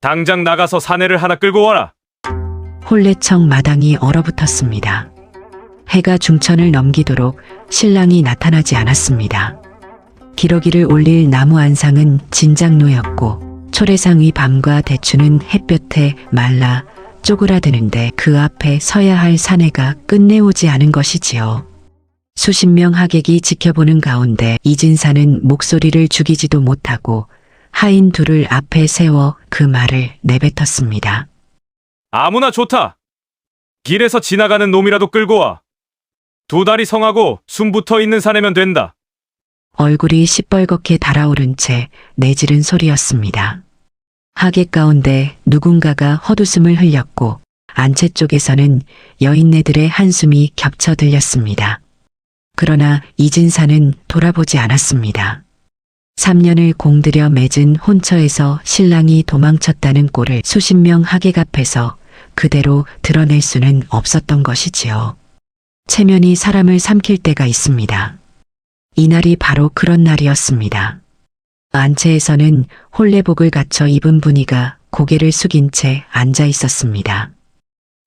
당장 나가서 사내를 하나 끌고 와라. 혼례청 마당이 얼어붙었습니다. 해가 중천을 넘기도록 신랑이 나타나지 않았습니다. 기러기를 올릴 나무 안상은 진작 놓였고 초래상 위 밤과 대추는 햇볕에 말라 쪼그라드는데 그 앞에 서야 할 사내가 끝내 오지 않은 것이지요. 수십 명 하객이 지켜보는 가운데 이진사는 목소리를 죽이지도 못하고 하인 둘을 앞에 세워 그 말을 내뱉었습니다. 아무나 좋다. 길에서 지나가는 놈이라도 끌고 와. 두 다리 성하고 숨 붙어 있는 사내면 된다. 얼굴이 시뻘겋게 달아오른 채 내지른 소리였습니다. 하객 가운데 누군가가 헛웃음을 흘렸고 안채 쪽에서는 여인네들의 한숨이 겹쳐 들렸습니다. 그러나 이진사는 돌아보지 않았습니다. 3년을 공들여 맺은 혼처에서 신랑이 도망쳤다는 꼴을 수십 명 하객 앞에서 그대로 드러낼 수는 없었던 것이지요. 체면이 사람을 삼킬 때가 있습니다. 이날이 바로 그런 날이었습니다. 안채에서는 혼례복을 갖춰 입은 분이가 고개를 숙인 채 앉아 있었습니다.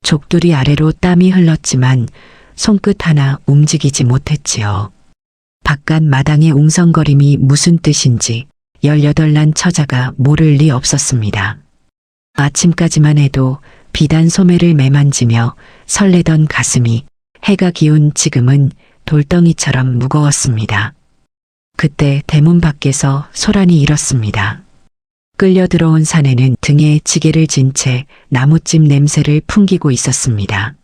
족두리 아래로 땀이 흘렀지만 손끝 하나 움직이지 못했지요. 바깥 마당의 웅성거림이 무슨 뜻인지 18난 처자가 모를 리 없었습니다. 아침까지만 해도 비단 소매를 매만지며 설레던 가슴이 해가 기운 지금은 돌덩이처럼 무거웠습니다. 그때 대문 밖에서 소란이 일었습니다. 끌려 들어온 사내는 등에 지게를 진 채 나무찜 냄새를 풍기고 있었습니다.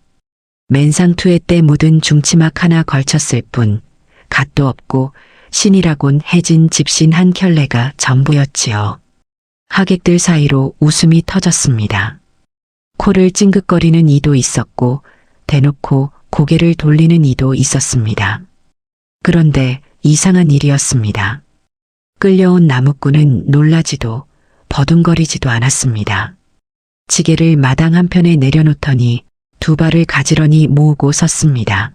맨상투에 때 묻은 중치막 하나 걸쳤을 뿐 갓도 없고 신이라곤 해진 집신 한 켤레가 전부였지요. 하객들 사이로 웃음이 터졌습니다. 코를 찡긋거리는 이도 있었고 대놓고 고개를 돌리는 이도 있었습니다. 그런데 이상한 일이었습니다. 끌려온 나무꾼은 놀라지도 버둥거리지도 않았습니다. 지게를 마당 한편에 내려놓더니 두 발을 가지런히 모으고 섰습니다.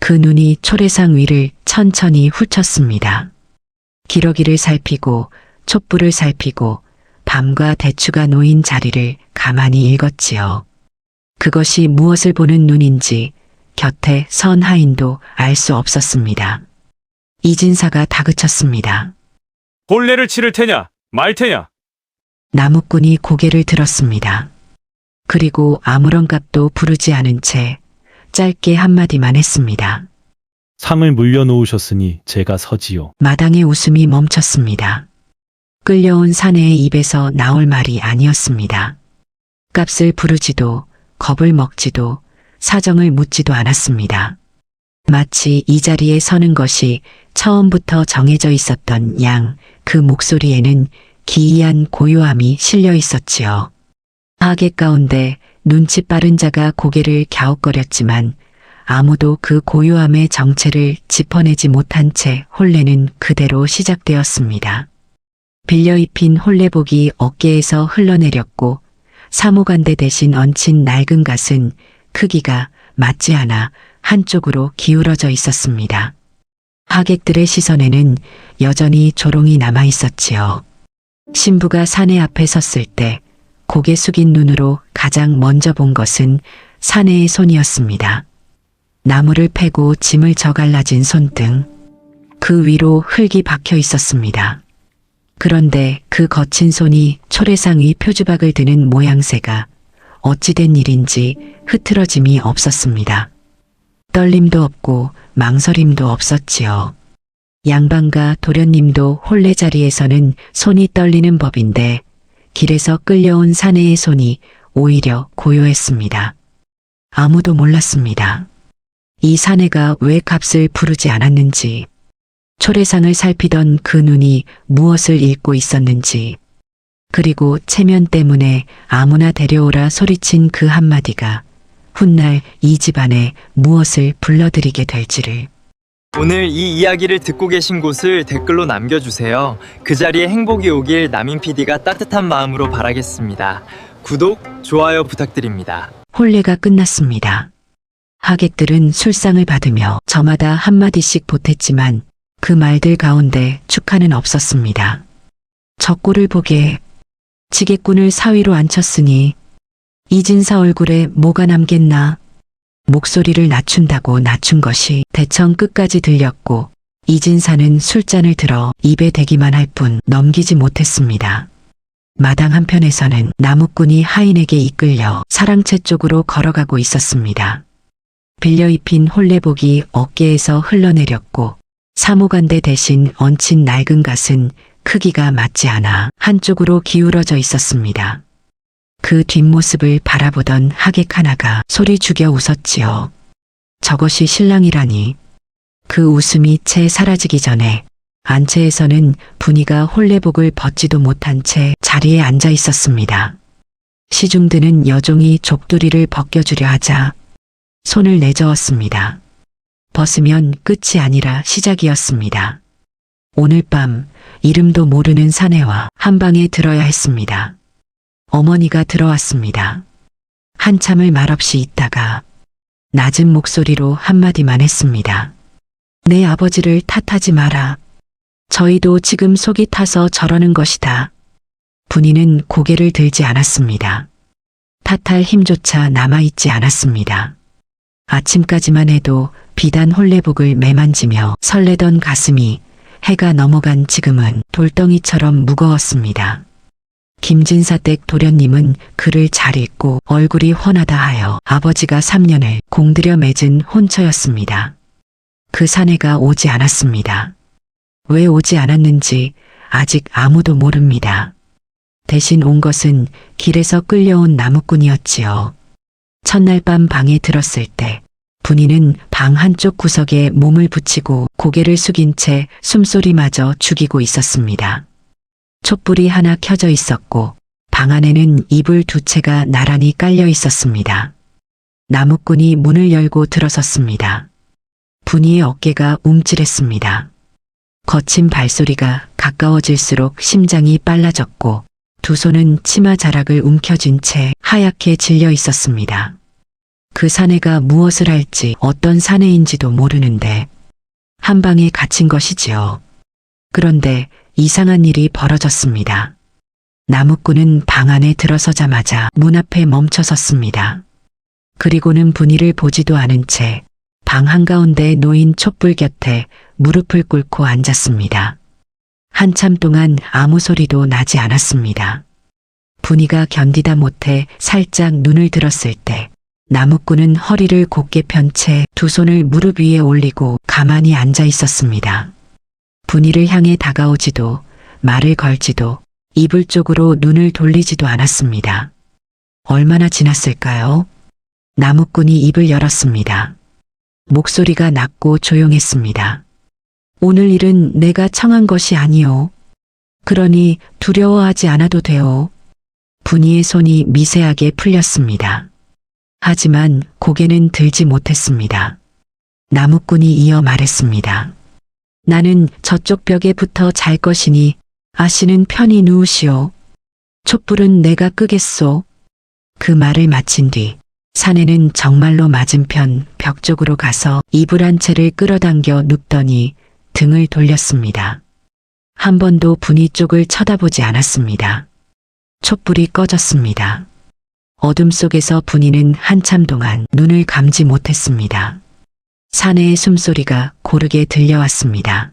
그 눈이 초래상 위를 천천히 훑었습니다. 기러기를 살피고 촛불을 살피고 밤과 대추가 놓인 자리를 가만히 읽었지요. 그것이 무엇을 보는 눈인지 곁에 선 하인도 알 수 없었습니다. 이진사가 다그쳤습니다. 혼례를 치를 테냐 말 테냐. 나무꾼이 고개를 들었습니다. 그리고 아무런 값도 부르지 않은 채 짧게 한마디만 했습니다. 상을 물려놓으셨으니 제가 서지요. 마당의 웃음이 멈췄습니다. 끌려온 사내의 입에서 나올 말이 아니었습니다. 값을 부르지도 겁을 먹지도 사정을 묻지도 않았습니다. 마치 이 자리에 서는 것이 처음부터 정해져 있었던 양 그 목소리에는 기이한 고요함이 실려 있었지요. 하객 가운데 눈치 빠른 자가 고개를 갸웃거렸지만 아무도 그 고요함의 정체를 짚어내지 못한 채 혼례는 그대로 시작되었습니다. 빌려 입힌 혼례복이 어깨에서 흘러내렸고 사모간대 대신 얹힌 낡은 갓은 크기가 맞지 않아 한쪽으로 기울어져 있었습니다. 하객들의 시선에는 여전히 조롱이 남아 있었지요. 신부가 사내 앞에 섰을 때 고개 숙인 눈으로 가장 먼저 본 것은 사내의 손이었습니다. 나무를 패고 짐을 저갈라진 손등, 그 위로 흙이 박혀 있었습니다. 그런데 그 거친 손이 초래상 위 표주박을 드는 모양새가 어찌된 일인지 흐트러짐이 없었습니다. 떨림도 없고 망설임도 없었지요. 양반과 도련님도 혼례 자리에서는 손이 떨리는 법인데 길에서 끌려온 사내의 손이 오히려 고요했습니다. 아무도 몰랐습니다. 이 사내가 왜 값을 부르지 않았는지, 초래상을 살피던 그 눈이 무엇을 읽고 있었는지, 그리고 체면 때문에 아무나 데려오라 소리친 그 한마디가 훗날 이 집안에 무엇을 불러들이게 될지를. 오늘 이 이야기를 듣고 계신 곳을 댓글로 남겨주세요. 그 자리에 행복이 오길 남인 PD가 따뜻한 마음으로 바라겠습니다. 구독, 좋아요 부탁드립니다. 혼례가 끝났습니다. 하객들은 술상을 받으며 저마다 한마디씩 보탰지만 그 말들 가운데 축하는 없었습니다. 저 꼴을 보게 지게꾼을 사위로 앉혔으니 이진사 얼굴에 뭐가 남겠나. 목소리를 낮춘다고 낮춘 것이 대청 끝까지 들렸고 이진사는 술잔을 들어 입에 대기만 할 뿐 넘기지 못했습니다. 마당 한편에서는 나무꾼이 하인에게 이끌려 사랑채 쪽으로 걸어가고 있었습니다. 빌려 입힌 홀레복이 어깨에서 흘러내렸고 사모간대 대신 얹힌 낡은 갓은 크기가 맞지 않아 한쪽으로 기울어져 있었습니다. 그 뒷모습을 바라보던 하객 하나가 소리 죽여 웃었지요. 저것이 신랑이라니. 그 웃음이 채 사라지기 전에 안채에서는 분이가 홀레복을 벗지도 못한 채 자리에 앉아 있었습니다. 시중드는 여종이 족두리를 벗겨주려 하자 손을 내저었습니다. 벗으면 끝이 아니라 시작이었습니다. 오늘 밤 이름도 모르는 사내와 한 방에 들어야 했습니다. 어머니가 들어왔습니다. 한참을 말없이 있다가 낮은 목소리로 한마디만 했습니다. 내 아버지를 탓하지 마라. 저희도 지금 속이 타서 저러는 것이다. 분이는 고개를 들지 않았습니다. 탓할 힘조차 남아있지 않았습니다. 아침까지만 해도 비단 홀레복을 매만지며 설레던 가슴이 해가 넘어간 지금은 돌덩이처럼 무거웠습니다. 김진사댁 도련님은 글을 잘 읽고 얼굴이 훤하다 하여 아버지가 3년을 공들여 맺은 혼처였습니다. 그 사내가 오지 않았습니다. 왜 오지 않았는지 아직 아무도 모릅니다. 대신 온 것은 길에서 끌려온 나무꾼이었지요. 첫날 밤 방에 들었을 때 분이는 방 한쪽 구석에 몸을 붙이고 고개를 숙인 채 숨소리마저 죽이고 있었습니다. 촛불이 하나 켜져 있었고 방 안에는 이불 2채가 나란히 깔려 있었습니다. 나무꾼이 문을 열고 들어섰습니다. 분이의 어깨가 움찔했습니다. 거친 발소리가 가까워질수록 심장이 빨라졌고 두 손은 치마 자락을 움켜쥔 채 하얗게 질려 있었습니다. 그 사내가 무엇을 할지 어떤 사내인지도 모르는데 한 방에 갇힌 것이지요. 그런데 이상한 일이 벌어졌습니다. 나무꾼은 방 안에 들어서자마자 문 앞에 멈춰섰습니다. 그리고는 분이를 보지도 않은 채 방 한가운데 놓인 촛불 곁에 무릎을 꿇고 앉았습니다. 한참 동안 아무 소리도 나지 않았습니다. 분이가 견디다 못해 살짝 눈을 들었을 때 나무꾼은 허리를 곧게 편 채 두 손을 무릎 위에 올리고 가만히 앉아 있었습니다. 분이를 향해 다가오지도 말을 걸지도 이불 쪽으로 눈을 돌리지도 않았습니다. 얼마나 지났을까요? 나무꾼이 입을 열었습니다. 목소리가 낮고 조용했습니다. 오늘 일은 내가 청한 것이 아니오. 그러니 두려워하지 않아도 돼요. 분이의 손이 미세하게 풀렸습니다. 하지만 고개는 들지 못했습니다. 나무꾼이 이어 말했습니다. 나는 저쪽 벽에 붙어 잘 것이니 아씨는 편히 누우시오. 촛불은 내가 끄겠소. 그 말을 마친 뒤 사내는 정말로 맞은편 벽 쪽으로 가서 이불 한 채를 끌어당겨 눕더니 등을 돌렸습니다. 한 번도 분이 쪽을 쳐다보지 않았습니다. 촛불이 꺼졌습니다. 어둠 속에서 분이는 한참 동안 눈을 감지 못했습니다. 사내의 숨소리가 고르게 들려왔습니다.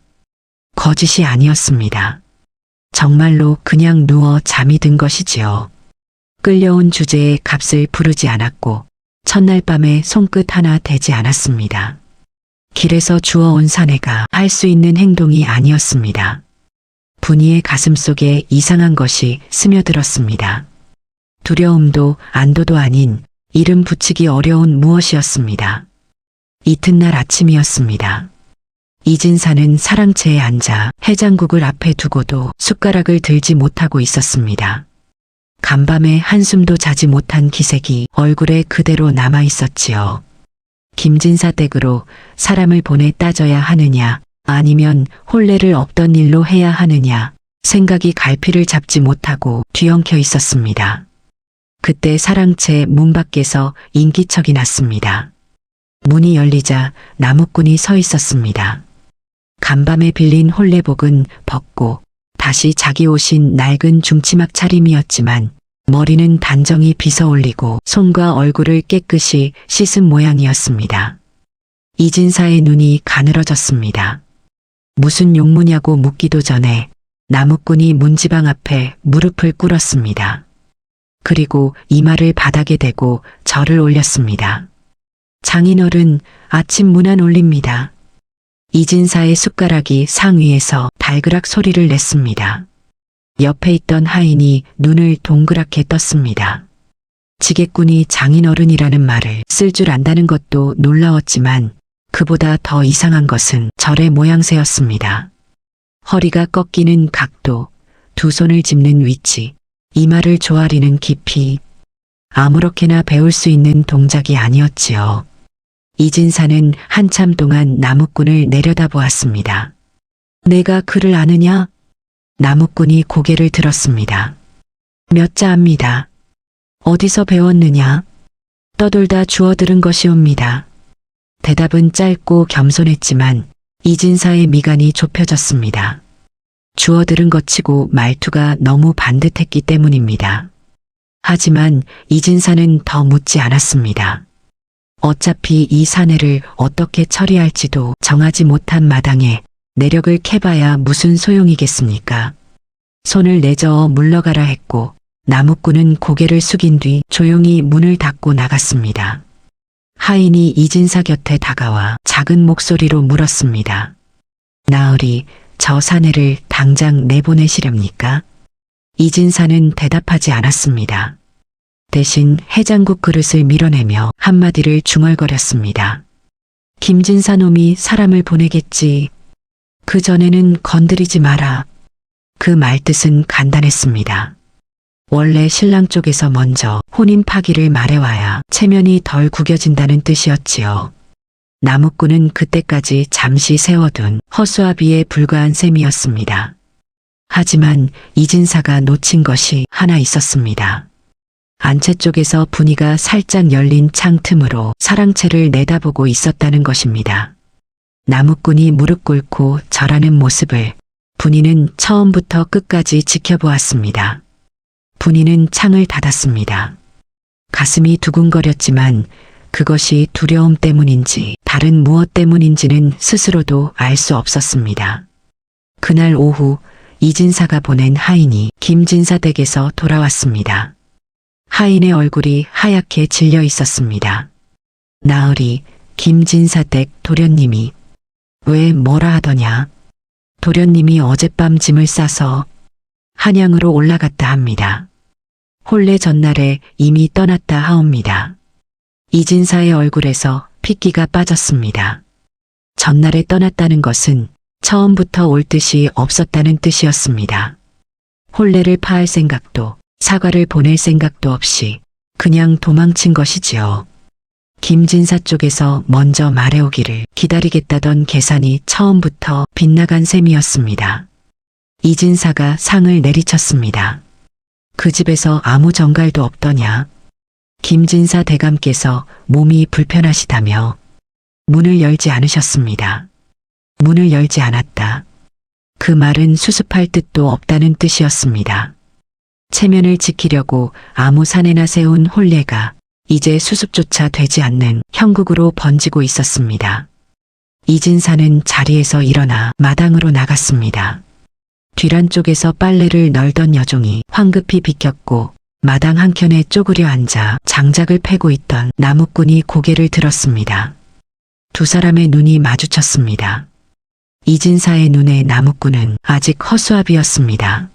거짓이 아니었습니다. 정말로 그냥 누워 잠이 든 것이지요. 끌려온 주제에 값을 부르지 않았고 첫날 밤에 손끝 하나 대지 않았습니다. 길에서 주워온 사내가 할 수 있는 행동이 아니었습니다. 분이의 가슴 속에 이상한 것이 스며들었습니다. 두려움도 안도도 아닌 이름 붙이기 어려운 무엇이었습니다. 이튿날 아침이었습니다. 이진사는 사랑채에 앉아 해장국을 앞에 두고도 숟가락을 들지 못하고 있었습니다. 간밤에 한숨도 자지 못한 기색이 얼굴에 그대로 남아 있었지요. 김진사 댁으로 사람을 보내 따져야 하느냐 아니면 혼례를 없던 일로 해야 하느냐 생각이 갈피를 잡지 못하고 뒤엉켜 있었습니다. 그때 사랑채 문 밖에서 인기척이 났습니다. 문이 열리자 나무꾼이 서 있었습니다. 간밤에 빌린 혼례복은 벗고 다시 자기 옷인 낡은 중치막 차림이었지만 머리는 단정히 빗어 올리고 손과 얼굴을 깨끗이 씻은 모양이었습니다. 이진사의 눈이 가늘어졌습니다. 무슨 용무냐고 묻기도 전에 나무꾼이 문지방 앞에 무릎을 꿇었습니다. 그리고 이마를 바닥에 대고 절을 올렸습니다. 장인어른, 아침 문안 올립니다. 이진사의 숟가락이 상위에서 달그락 소리를 냈습니다. 옆에 있던 하인이 눈을 동그랗게 떴습니다. 지게꾼이 장인어른이라는 말을 쓸 줄 안다는 것도 놀라웠지만 그보다 더 이상한 것은 절의 모양새였습니다. 허리가 꺾이는 각도, 두 손을 짚는 위치, 이마를 조아리는 깊이, 아무렇게나 배울 수 있는 동작이 아니었지요. 이진사는 한참 동안 나무꾼을 내려다보았습니다. 내가 그를 아느냐? 나무꾼이 고개를 들었습니다. 몇 자합니다. 어디서 배웠느냐? 떠돌다 주워들은 것이옵니다. 대답은 짧고 겸손했지만 이진사의 미간이 좁혀졌습니다. 주워들은 것치고 말투가 너무 반듯했기 때문입니다. 하지만 이진사는 더 묻지 않았습니다. 어차피 이 사내를 어떻게 처리할지도 정하지 못한 마당에 내력을 캐봐야 무슨 소용이겠습니까? 손을 내저어 물러가라 했고 나무꾼은 고개를 숙인 뒤 조용히 문을 닫고 나갔습니다. 하인이 이진사 곁에 다가와 작은 목소리로 물었습니다. 나으리, 저 사내를 당장 내보내시렵니까? 이진사는 대답하지 않았습니다. 대신 해장국 그릇을 밀어내며 한마디를 중얼거렸습니다. 김진사 놈이 사람을 보내겠지. 그 전에는 건드리지 마라. 그 말뜻은 간단했습니다. 원래 신랑 쪽에서 먼저 혼인 파기를 말해와야 체면이 덜 구겨진다는 뜻이었지요. 나무꾼은 그때까지 잠시 세워둔 허수아비에 불과한 셈이었습니다. 하지만 이진사가 놓친 것이 하나 있었습니다. 안채 쪽에서 분이가 살짝 열린 창 틈으로 사랑채를 내다보고 있었다는 것입니다. 나무꾼이 무릎 꿇고 절하는 모습을 분이는 처음부터 끝까지 지켜보았습니다. 분이는 창을 닫았습니다. 가슴이 두근거렸지만 그것이 두려움 때문인지 다른 무엇 때문인지는 스스로도 알 수 없었습니다. 그날 오후 이진사가 보낸 하인이 김진사 댁에서 돌아왔습니다. 하인의 얼굴이 하얗게 질려 있었습니다. 나으리, 김진사 댁 도련님이 왜 뭐라 하더냐? 도련님이 어젯밤 짐을 싸서 한양으로 올라갔다 합니다. 혼례 전날에 이미 떠났다 하옵니다. 이진사의 얼굴에서 핏기가 빠졌습니다. 전날에 떠났다는 것은 처음부터 올 뜻이 없었다는 뜻이었습니다. 혼례를 파할 생각도 사과를 보낼 생각도 없이 그냥 도망친 것이지요. 김진사 쪽에서 먼저 말해오기를 기다리겠다던 계산이 처음부터 빗나간 셈이었습니다. 이진사가 상을 내리쳤습니다. 그 집에서 아무 정갈도 없더냐? 김진사 대감께서 몸이 불편하시다며 문을 열지 않으셨습니다. 문을 열지 않았다. 그 말은 수습할 뜻도 없다는 뜻이었습니다. 체면을 지키려고 아무 사내나 세운 혼례가 이제 수습조차 되지 않는 형국으로 번지고 있었습니다. 이진사는 자리에서 일어나 마당으로 나갔습니다. 뒤란 쪽에서 빨래를 널던 여종이 황급히 비켰고 마당 한켠에 쪼그려 앉아 장작을 패고 있던 나무꾼이 고개를 들었습니다. 두 사람의 눈이 마주쳤습니다. 이진사의 눈에 나무꾼은 아직 허수아비였습니다.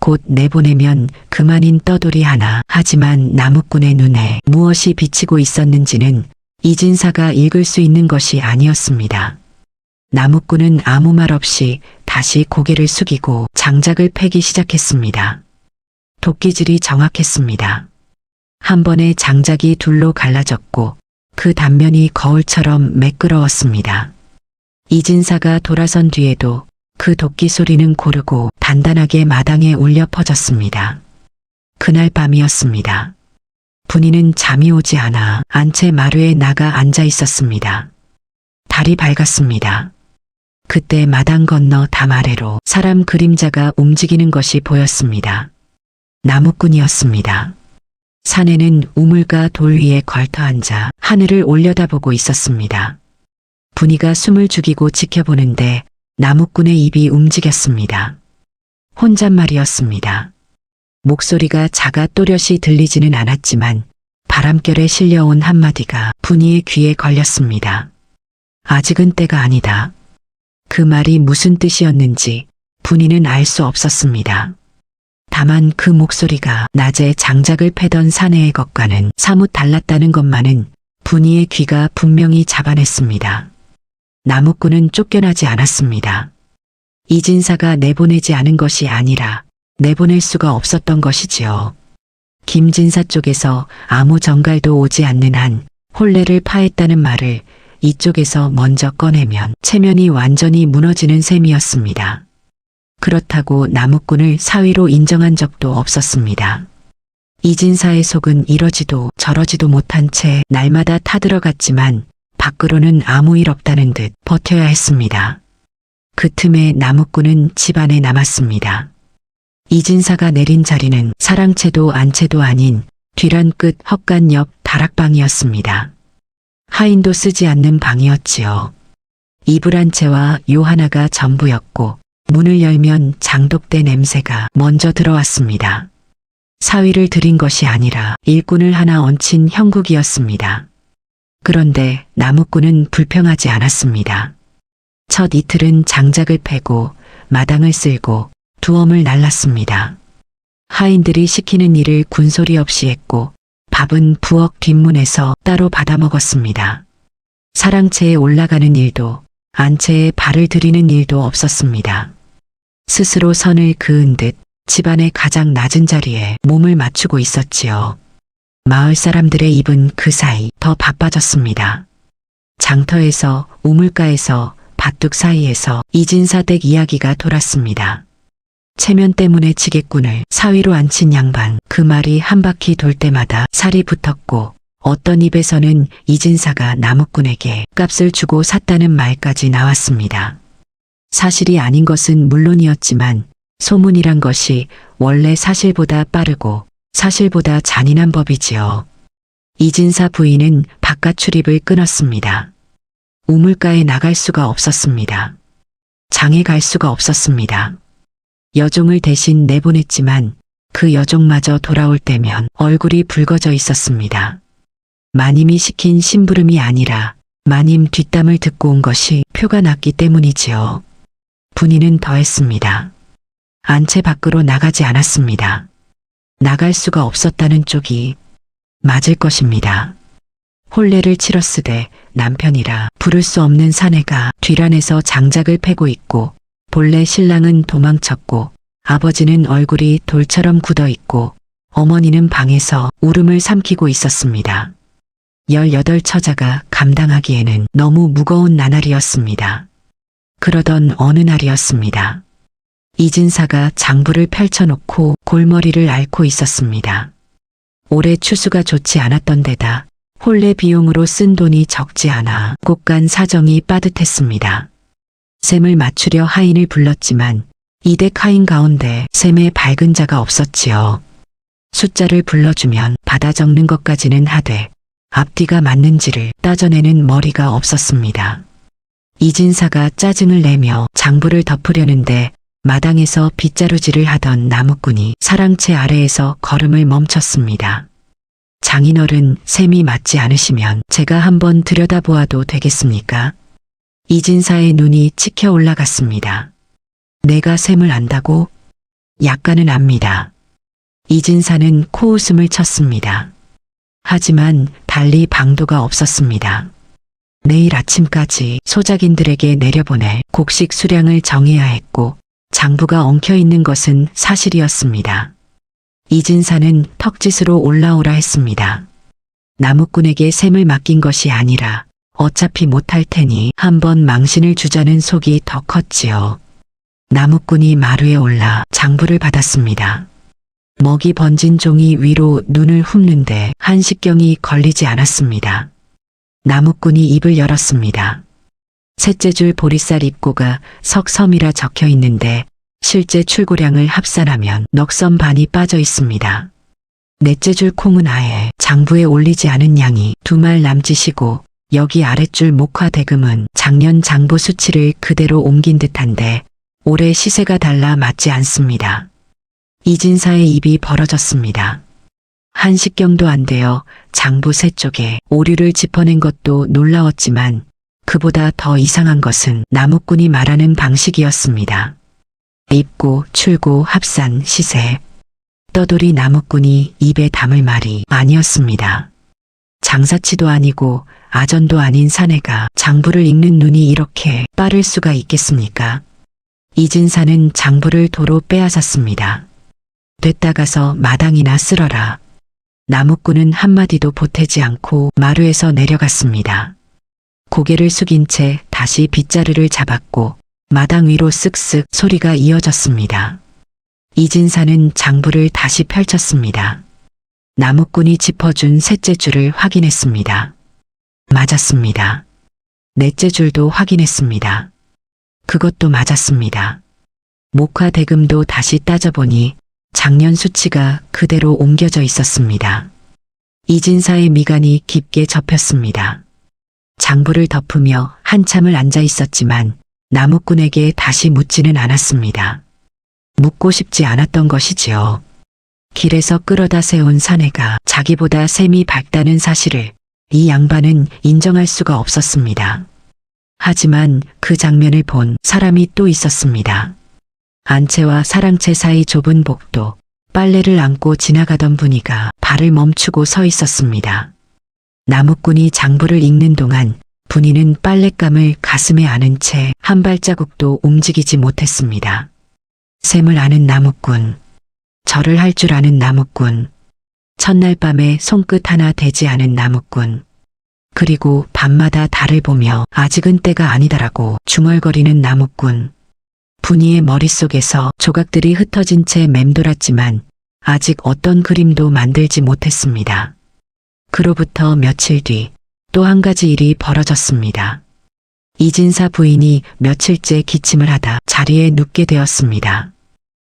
곧 내보내면 그만인 떠돌이 하나. 하지만 나무꾼의 눈에 무엇이 비치고 있었는지는 이진사가 읽을 수 있는 것이 아니었습니다. 나무꾼은 아무 말 없이 다시 고개를 숙이고 장작을 패기 시작했습니다. 도끼질이 정확했습니다. 한 번에 장작이 둘로 갈라졌고 그 단면이 거울처럼 매끄러웠습니다. 이진사가 돌아선 뒤에도 그 도끼 소리는 고르고 단단하게 마당에 울려 퍼졌습니다. 그날 밤이었습니다. 분이는 잠이 오지 않아 안채 마루에 나가 앉아 있었습니다. 달이 밝았습니다. 그때 마당 건너 담 아래로 사람 그림자가 움직이는 것이 보였습니다. 나무꾼이었습니다. 사내는 우물가 돌 위에 걸터 앉아 하늘을 올려다보고 있었습니다. 분이가 숨을 죽이고 지켜보는데 나무꾼의 입이 움직였습니다. 혼잣말이었습니다. 목소리가 작아 또렷이 들리지는 않았지만 바람결에 실려온 한마디가 분이의 귀에 걸렸습니다. 아직은 때가 아니다. 그 말이 무슨 뜻이었는지 분이는 알 수 없었습니다. 다만 그 목소리가 낮에 장작을 패던 사내의 것과는 사뭇 달랐다는 것만은 분이의 귀가 분명히 잡아냈습니다. 나무꾼은 쫓겨나지 않았습니다. 이진사가 내보내지 않은 것이 아니라 내보낼 수가 없었던 것이지요. 김진사 쪽에서 아무 정갈도 오지 않는 한 혼례를 파했다는 말을 이쪽에서 먼저 꺼내면 체면이 완전히 무너지는 셈이었습니다. 그렇다고 나무꾼을 사위로 인정한 적도 없었습니다. 이진사의 속은 이러지도 저러지도 못한 채 날마다 타들어갔지만 밖으로는 아무 일 없다는 듯 버텨야 했습니다. 그 틈에 나무꾼은 집안에 남았습니다. 이진사가 내린 자리는 사랑채도 안채도 아닌 뒤란 끝 헛간 옆 다락방이었습니다. 하인도 쓰지 않는 방이었지요. 이불 한 채와 요 하나가 전부였고 문을 열면 장독대 냄새가 먼저 들어왔습니다. 사위를 들인 것이 아니라 일꾼을 하나 얹힌 형국이었습니다. 그런데 나무꾼은 불평하지 않았습니다. 첫 이틀은 장작을 패고 마당을 쓸고 두엄을 날랐습니다. 하인들이 시키는 일을 군소리 없이 했고 밥은 부엌 뒷문에서 따로 받아 먹었습니다. 사랑채에 올라가는 일도 안채에 발을 들이는 일도 없었습니다. 스스로 선을 그은 듯 집안의 가장 낮은 자리에 몸을 맞추고 있었지요. 마을 사람들의 입은 그 사이 더 바빠졌습니다. 장터에서 우물가에서 밭둑 사이에서 이진사 댁 이야기가 돌았습니다. 체면 때문에 지게꾼을 사위로 앉힌 양반, 그 말이 한 바퀴 돌 때마다 살이 붙었고 어떤 입에서는 이진사가 나무꾼에게 값을 주고 샀다는 말까지 나왔습니다. 사실이 아닌 것은 물론이었지만 소문이란 것이 원래 사실보다 빠르고 사실보다 잔인한 법이지요. 이진사 부인은 바깥 출입을 끊었습니다. 우물가에 나갈 수가 없었습니다. 장에 갈 수가 없었습니다. 여종을 대신 내보냈지만 그 여종마저 돌아올 때면 얼굴이 붉어져 있었습니다. 마님이 시킨 심부름이 아니라 마님 뒷담을 듣고 온 것이 표가 났기 때문이지요. 분이는 더했습니다. 안채 밖으로 나가지 않았습니다. 나갈 수가 없었다는 쪽이 맞을 것입니다. 혼례를 치렀으되 남편이라 부를 수 없는 사내가 뒤란에서 장작을 패고 있고 본래 신랑은 도망쳤고 아버지는 얼굴이 돌처럼 굳어 있고 어머니는 방에서 울음을 삼키고 있었습니다. 18처자가 감당하기에는 너무 무거운 나날이었습니다. 그러던 어느 날이었습니다. 이진사가 장부를 펼쳐놓고 골머리를 앓고 있었습니다. 올해 추수가 좋지 않았던 데다 혼례 비용으로 쓴 돈이 적지 않아 곳간 사정이 빠듯했습니다. 셈을 맞추려 하인을 불렀지만 이댁 하인 가운데 셈에 밝은 자가 없었지요. 숫자를 불러주면 받아 적는 것까지는 하되 앞뒤가 맞는지를 따져내는 머리가 없었습니다. 이진사가 짜증을 내며 장부를 덮으려는데 마당에서 빗자루질을 하던 나무꾼이 사랑채 아래에서 걸음을 멈췄습니다. 장인어른, 셈이 맞지 않으시면 제가 한번 들여다보아도 되겠습니까? 이진사의 눈이 치켜 올라갔습니다. 내가 셈을 안다고? 약간은 압니다. 이진사는 코웃음을 쳤습니다. 하지만 달리 방도가 없었습니다. 내일 아침까지 소작인들에게 내려보낼 곡식 수량을 정해야 했고 장부가 엉켜있는 것은 사실이었습니다. 이진사는 턱짓으로 올라오라 했습니다. 나무꾼에게 셈을 맡긴 것이 아니라 어차피 못할 테니 한번 망신을 주자는 속이 더 컸지요. 나무꾼이 마루에 올라 장부를 받았습니다. 먹이 번진 종이 위로 눈을 훑는데 한식경이 걸리지 않았습니다. 나무꾼이 입을 열었습니다. 셋째 줄 보리쌀 입고가 석섬이라 적혀 있는데 실제 출고량을 합산하면 넉섬 반이 빠져 있습니다. 넷째 줄 콩은 아예 장부에 올리지 않은 양이 2말 남짓이고 여기 아랫줄 목화 대금은 작년 장부 수치를 그대로 옮긴 듯한데 올해 시세가 달라 맞지 않습니다. 이진사의 입이 벌어졌습니다. 한식경도 안 되어 장부 세 쪽에 오류를 짚어낸 것도 놀라웠지만 그보다 더 이상한 것은 나무꾼이 말하는 방식이었습니다. 입고, 출고, 합산, 시세. 떠돌이 나무꾼이 입에 담을 말이 아니었습니다. 장사치도 아니고 아전도 아닌 사내가 장부를 읽는 눈이 이렇게 빠를 수가 있겠습니까? 이진사는 장부를 도로 빼앗았습니다. 됐다 가서 마당이나 쓸어라. 나무꾼은 한마디도 보태지 않고 마루에서 내려갔습니다. 고개를 숙인 채 다시 빗자루를 잡았고 마당 위로 쓱쓱 소리가 이어졌습니다. 이진사는 장부를 다시 펼쳤습니다. 나무꾼이 짚어준 셋째 줄을 확인했습니다. 맞았습니다. 넷째 줄도 확인했습니다. 그것도 맞았습니다. 목화 대금도 다시 따져보니 작년 수치가 그대로 옮겨져 있었습니다. 이진사의 미간이 깊게 접혔습니다. 장부를 덮으며 한참을 앉아 있었지만 나무꾼에게 다시 묻지는 않았습니다. 묻고 싶지 않았던 것이지요. 길에서 끌어다 세운 사내가 자기보다 셈이 밝다는 사실을 이 양반은 인정할 수가 없었습니다. 하지만 그 장면을 본 사람이 또 있었습니다. 안채와 사랑채 사이 좁은 복도, 빨래를 안고 지나가던 분이가 발을 멈추고 서 있었습니다. 나무꾼이 장부를 읽는 동안 분이는 빨랫감을 가슴에 안은 채 한 발자국도 움직이지 못했습니다. 셈을 아는 나무꾼, 절을 할 줄 아는 나무꾼, 첫날 밤에 손끝 하나 대지 않은 나무꾼, 그리고 밤마다 달을 보며 아직은 때가 아니다라고 중얼거리는 나무꾼. 분이의 머릿속에서 조각들이 흩어진 채 맴돌았지만 아직 어떤 그림도 만들지 못했습니다. 그로부터 며칠 뒤 또 한 가지 일이 벌어졌습니다. 이진사 부인이 며칠째 기침을 하다 자리에 눕게 되었습니다.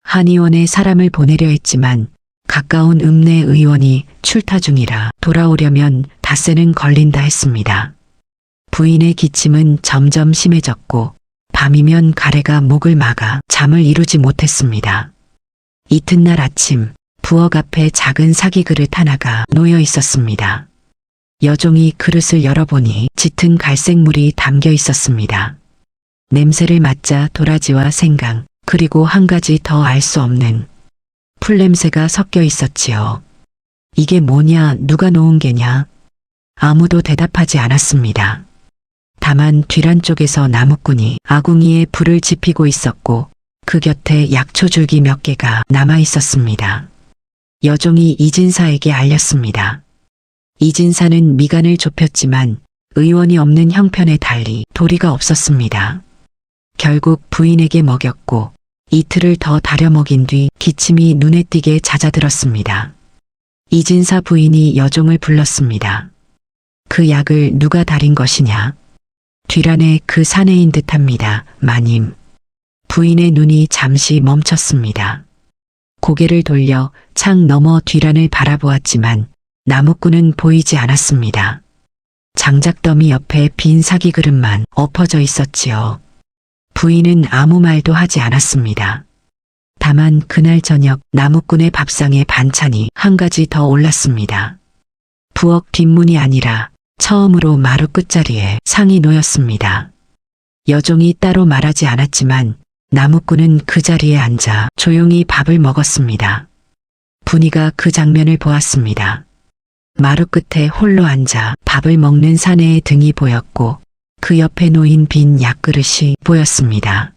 한의원에 사람을 보내려 했지만 가까운 읍내 의원이 출타 중이라 돌아오려면 닷새는 걸린다 했습니다. 부인의 기침은 점점 심해졌고 밤이면 가래가 목을 막아 잠을 이루지 못했습니다. 이튿날 아침 부엌 앞에 작은 사기 그릇 하나가 놓여 있었습니다. 여종이 그릇을 열어보니 짙은 갈색물이 담겨 있었습니다. 냄새를 맡자 도라지와 생강, 그리고 한 가지 더 알 수 없는 풀냄새가 섞여 있었지요. 이게 뭐냐, 누가 놓은 게냐? 아무도 대답하지 않았습니다. 다만 뒤란 쪽에서 나무꾼이 아궁이에 불을 지피고 있었고 그 곁에 약초줄기 몇 개가 남아 있었습니다. 여종이 이진사에게 알렸습니다. 이진사는 미간을 좁혔지만 의원이 없는 형편에 달리 도리가 없었습니다. 결국 부인에게 먹였고 이틀을 더 다려 먹인 뒤 기침이 눈에 띄게 잦아들었습니다. 이진사 부인이 여종을 불렀습니다. 그 약을 누가 다린 것이냐? 뒤란에 그 사내인 듯합니다, 마님. 부인의 눈이 잠시 멈췄습니다. 고개를 돌려 창 너머 뒤란을 바라보았지만 나무꾼은 보이지 않았습니다. 장작더미 옆에 빈 사기 그릇만 엎어져 있었지요. 부인은 아무 말도 하지 않았습니다. 다만 그날 저녁 나무꾼의 밥상에 반찬이 한 가지 더 올랐습니다. 부엌 뒷문이 아니라 처음으로 마루 끝자리에 상이 놓였습니다. 여종이 따로 말하지 않았지만 나무꾼은 그 자리에 앉아 조용히 밥을 먹었습니다. 분이가 그 장면을 보았습니다. 마루 끝에 홀로 앉아 밥을 먹는 사내의 등이 보였고 그 옆에 놓인 빈 약그릇이 보였습니다.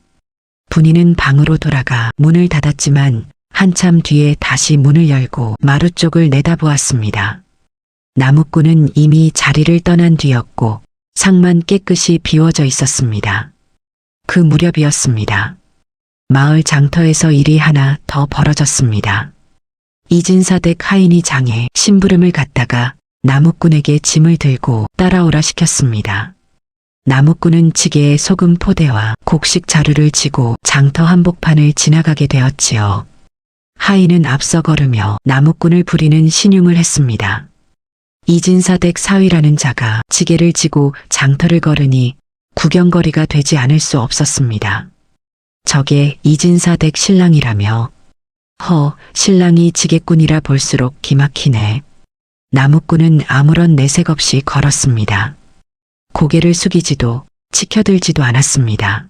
분이는 방으로 돌아가 문을 닫았지만 한참 뒤에 다시 문을 열고 마루 쪽을 내다보았습니다. 나무꾼은 이미 자리를 떠난 뒤였고 상만 깨끗이 비워져 있었습니다. 그 무렵이었습니다. 마을 장터에서 일이 하나 더 벌어졌습니다. 이진사 댁 하인이 장에 심부름을 갔다가 나무꾼에게 짐을 들고 따라오라 시켰습니다. 나무꾼은 지게에 소금 포대와 곡식 자루를 지고 장터 한복판을 지나가게 되었지요. 하인은 앞서 걸으며 나무꾼을 부리는 신용을 했습니다. 이진사댁 사위라는 자가 지게를 지고 장터를 걸으니 구경거리가 되지 않을 수 없었습니다. 저게 이진사댁 신랑이라며 신랑이 지게꾼이라 볼수록 기막히네. 나무꾼은 아무런 내색 없이 걸었습니다. 고개를 숙이지도 치켜들지도 않았습니다.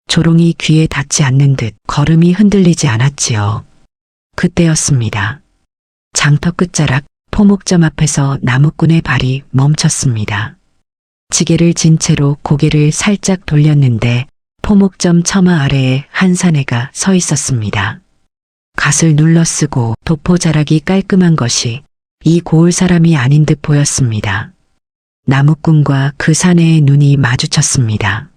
조롱이 귀에 닿지 않는 듯 걸음이 흔들리지 않았지요. 그때였습니다. 장터 끝자락 포목점 앞에서 나무꾼의 발이 멈췄습니다. 지게를 진 채로 고개를 살짝 돌렸는데 포목점 처마 아래에 한 사내가 서 있었습니다. 갓을 눌러쓰고 도포자락이 깔끔한 것이 이 고을 사람이 아닌 듯 보였습니다. 나무꾼과 그 사내의 눈이 마주쳤습니다.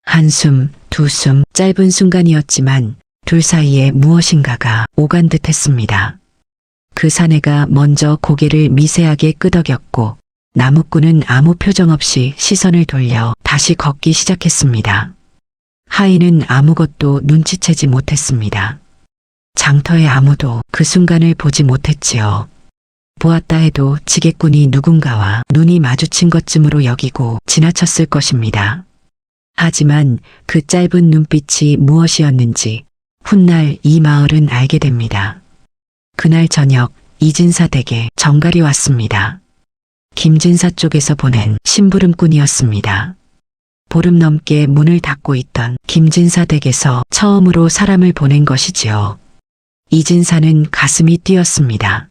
한숨, 두숨, 짧은 순간이었지만 둘 사이에 무엇인가가 오간 듯 했습니다. 그 사내가 먼저 고개를 미세하게 끄덕였고 나무꾼은 아무 표정 없이 시선을 돌려 다시 걷기 시작했습니다. 하인은 아무것도 눈치채지 못했습니다. 장터에 아무도 그 순간을 보지 못했지요. 보았다 해도 지게꾼이 누군가와 눈이 마주친 것쯤으로 여기고 지나쳤을 것입니다. 하지만 그 짧은 눈빛이 무엇이었는지 훗날 이 마을은 알게 됩니다. 그날 저녁 이진사 댁에 정갈이 왔습니다. 김진사 쪽에서 보낸 심부름꾼이었습니다. 보름 넘게 문을 닫고 있던 김진사 댁에서 처음으로 사람을 보낸 것이지요. 이진사는 가슴이 뛰었습니다.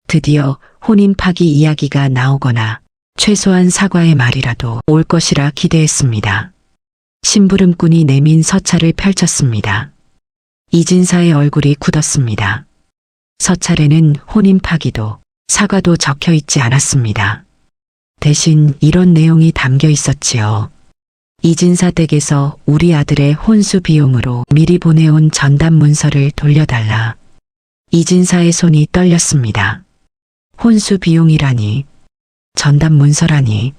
드디어 혼인 파기 이야기가 나오거나 최소한 사과의 말이라도 올 것이라 기대했습니다. 심부름꾼이 내민 서찰을 펼쳤습니다. 이진사의 얼굴이 굳었습니다. 서찰에는 혼인 파기도 사과도 적혀 있지 않았습니다. 대신 이런 내용이 담겨 있었지요. 이진사 댁에서 우리 아들의 혼수 비용으로 미리 보내온 전담 문서를 돌려달라. 이진사의 손이 떨렸습니다. 혼수 비용이라니, 전담 문서라니,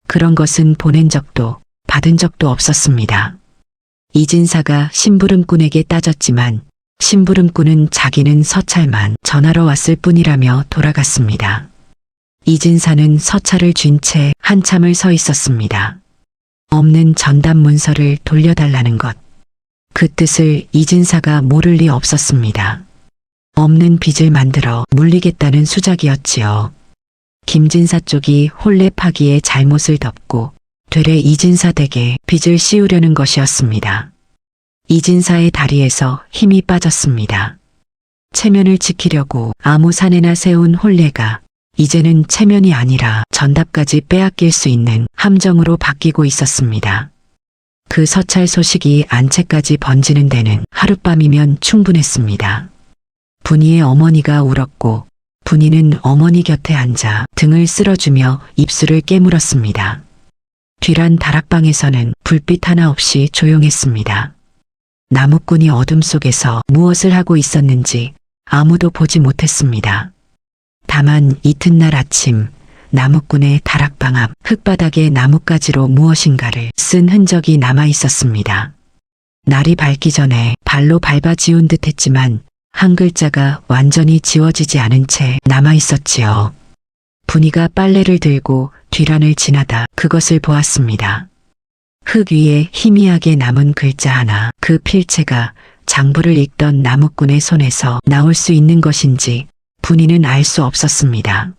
그런 것은 보낸 적도 받은 적도 없었습니다. 이진사가 심부름꾼에게 따졌지만 심부름꾼은 자기는 서찰만 전하러 왔을 뿐이라며 돌아갔습니다. 이진사는 서찰을 쥔 채 한참을 서 있었습니다. 없는 전담 문서를 돌려달라는 것. 그 뜻을 이진사가 모를 리 없었습니다. 없는 빚을 만들어 물리겠다는 수작이었지요. 김진사 쪽이 혼례 파기의 잘못을 덮고 되레 이진사 댁에 빚을 씌우려는 것이었습니다. 이진사의 다리에서 힘이 빠졌습니다. 체면을 지키려고 아무 사내나 세운 혼례가 이제는 체면이 아니라 전답까지 빼앗길 수 있는 함정으로 바뀌고 있었습니다. 그 서찰 소식이 안채까지 번지는 데는 하룻밤이면 충분했습니다. 분이의 어머니가 울었고 분이는 어머니 곁에 앉아 등을 쓸어주며 입술을 깨물었습니다. 뒤란 다락방에서는 불빛 하나 없이 조용했습니다. 나무꾼이 어둠 속에서 무엇을 하고 있었는지 아무도 보지 못했습니다. 다만 이튿날 아침 나무꾼의 다락방 앞 흙바닥에 나뭇가지로 무엇인가를 쓴 흔적이 남아 있었습니다. 날이 밝기 전에 발로 밟아 지운 듯 했지만 한 글자가 완전히 지워지지 않은 채 남아 있었지요. 분이가 빨래를 들고 뒤란을 지나다 그것을 보았습니다. 흙 위에 희미하게 남은 글자 하나, 그 필체가 장부를 읽던 나무꾼의 손에서 나올 수 있는 것인지 분이는 알 수 없었습니다.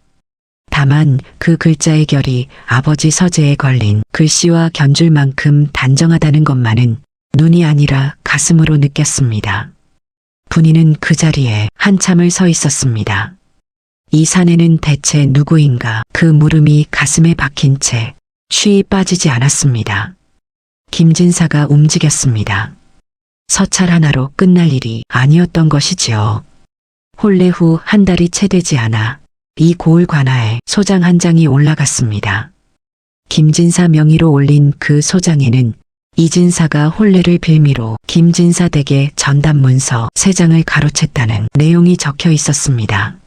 다만 그 글자의 결이 아버지 서재에 걸린 글씨와 견줄 만큼 단정하다는 것만은 눈이 아니라 가슴으로 느꼈습니다. 분이는 그 자리에 한참을 서 있었습니다. 이 사내는 대체 누구인가? 그 물음이 가슴에 박힌 채 쉬이 빠지지 않았습니다. 김진사가 움직였습니다. 서찰 하나로 끝날 일이 아니었던 것이지요. 혼례 후 한 달이 채 되지 않아 이 고을 관하에 소장 한 장이 올라갔습니다. 김진사 명의로 올린 그 소장에는 이진사가 혼례를 빌미로 김진사 댁에 전담 문서 3장을 가로챘다는 내용이 적혀 있었습니다.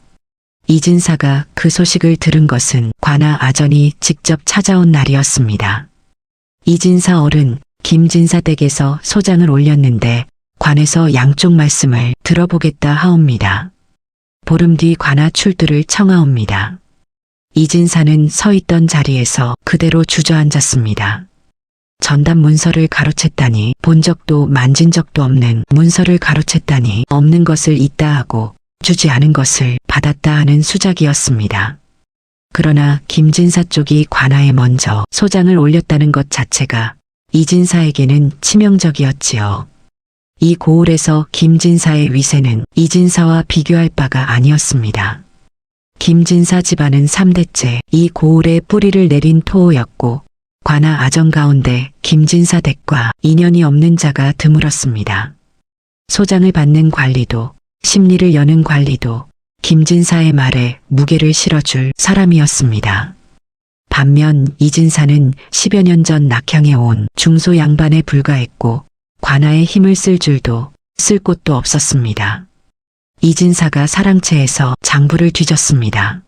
이진사가 그 소식을 들은 것은 관아 아전이 직접 찾아온 날이었습니다. 이진사 어른, 김진사 댁에서 소장을 올렸는데 관에서 양쪽 말씀을 들어보겠다 하옵니다. 보름 뒤 관아 출두를 청하옵니다. 이진사는 서 있던 자리에서 그대로 주저앉았습니다. 전담 문서를 가로챘다니 본 적도 만진 적도 없는 문서를 가로챘다니 없는 것을 있다 하고 주지 않은 것을 받았다 하는 수작이었습니다. 그러나 김진사 쪽이 관아에 먼저 소장을 올렸다는 것 자체가 이진사에게는 치명적이었지요. 이 고을에서 김진사의 위세는 이진사와 비교할 바가 아니었습니다. 김진사 집안은 3대째 이 고을에 뿌리를 내린 토호였고 관아 아정 가운데 김진사 댁과 인연이 없는 자가 드물었습니다. 소장을 받는 관리도 심리를 여는 관리도 김진사의 말에 무게를 실어줄 사람이었습니다. 반면 이진사는 10여 년 전 낙향에 온 중소 양반에 불과했고 관아에 힘을 쓸 줄도 쓸 곳도 없었습니다. 이진사가 사랑채에서 장부를 뒤졌습니다.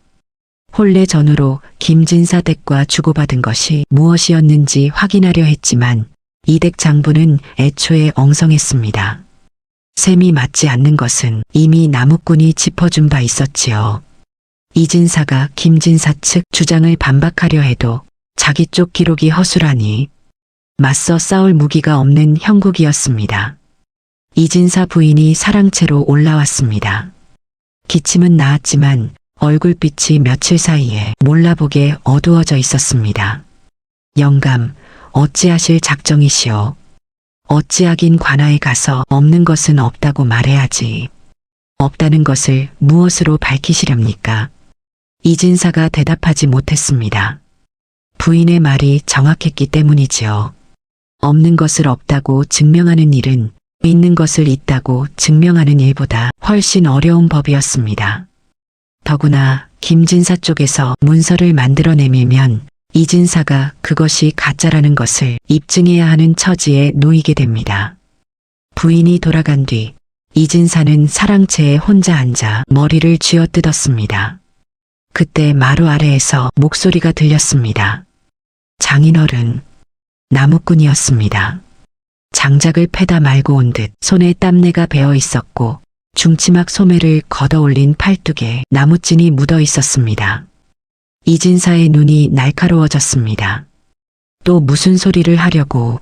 혼례 전후로 김진사 댁과 주고받은 것이 무엇이었는지 확인하려 했지만 이 댁 장부는 애초에 엉성했습니다. 셈이 맞지 않는 것은 이미 나무꾼이 짚어준 바 있었지요. 이진사가 김진사 측 주장을 반박하려 해도 자기 쪽 기록이 허술하니 맞서 싸울 무기가 없는 형국이었습니다. 이진사 부인이 사랑채로 올라왔습니다. 기침은 나았지만 얼굴빛이 며칠 사이에 몰라보게 어두워져 있었습니다. 영감, 어찌하실 작정이시오? 어찌하긴 관아에 가서 없는 것은 없다고 말해야지. 없다는 것을 무엇으로 밝히시렵니까? 이진사가 대답하지 못했습니다. 부인의 말이 정확했기 때문이지요. 없는 것을 없다고 증명하는 일은 있는 것을 있다고 증명하는 일보다 훨씬 어려운 법이었습니다. 더구나 김진사 쪽에서 문서를 만들어내밀면 이진사가 그것이 가짜라는 것을 입증해야 하는 처지에 놓이게 됩니다. 부인이 돌아간 뒤 이진사는 사랑채에 혼자 앉아 머리를 쥐어뜯었습니다. 그때 마루 아래에서 목소리가 들렸습니다. 장인어른, 나무꾼이었습니다. 장작을 패다 말고 온 듯 손에 땀내가 배어 있었고 중치막 소매를 걷어올린 팔뚝에 나무찐이 묻어 있었습니다. 이진사의 눈이 날카로워졌습니다. 또 무슨 소리를 하려고?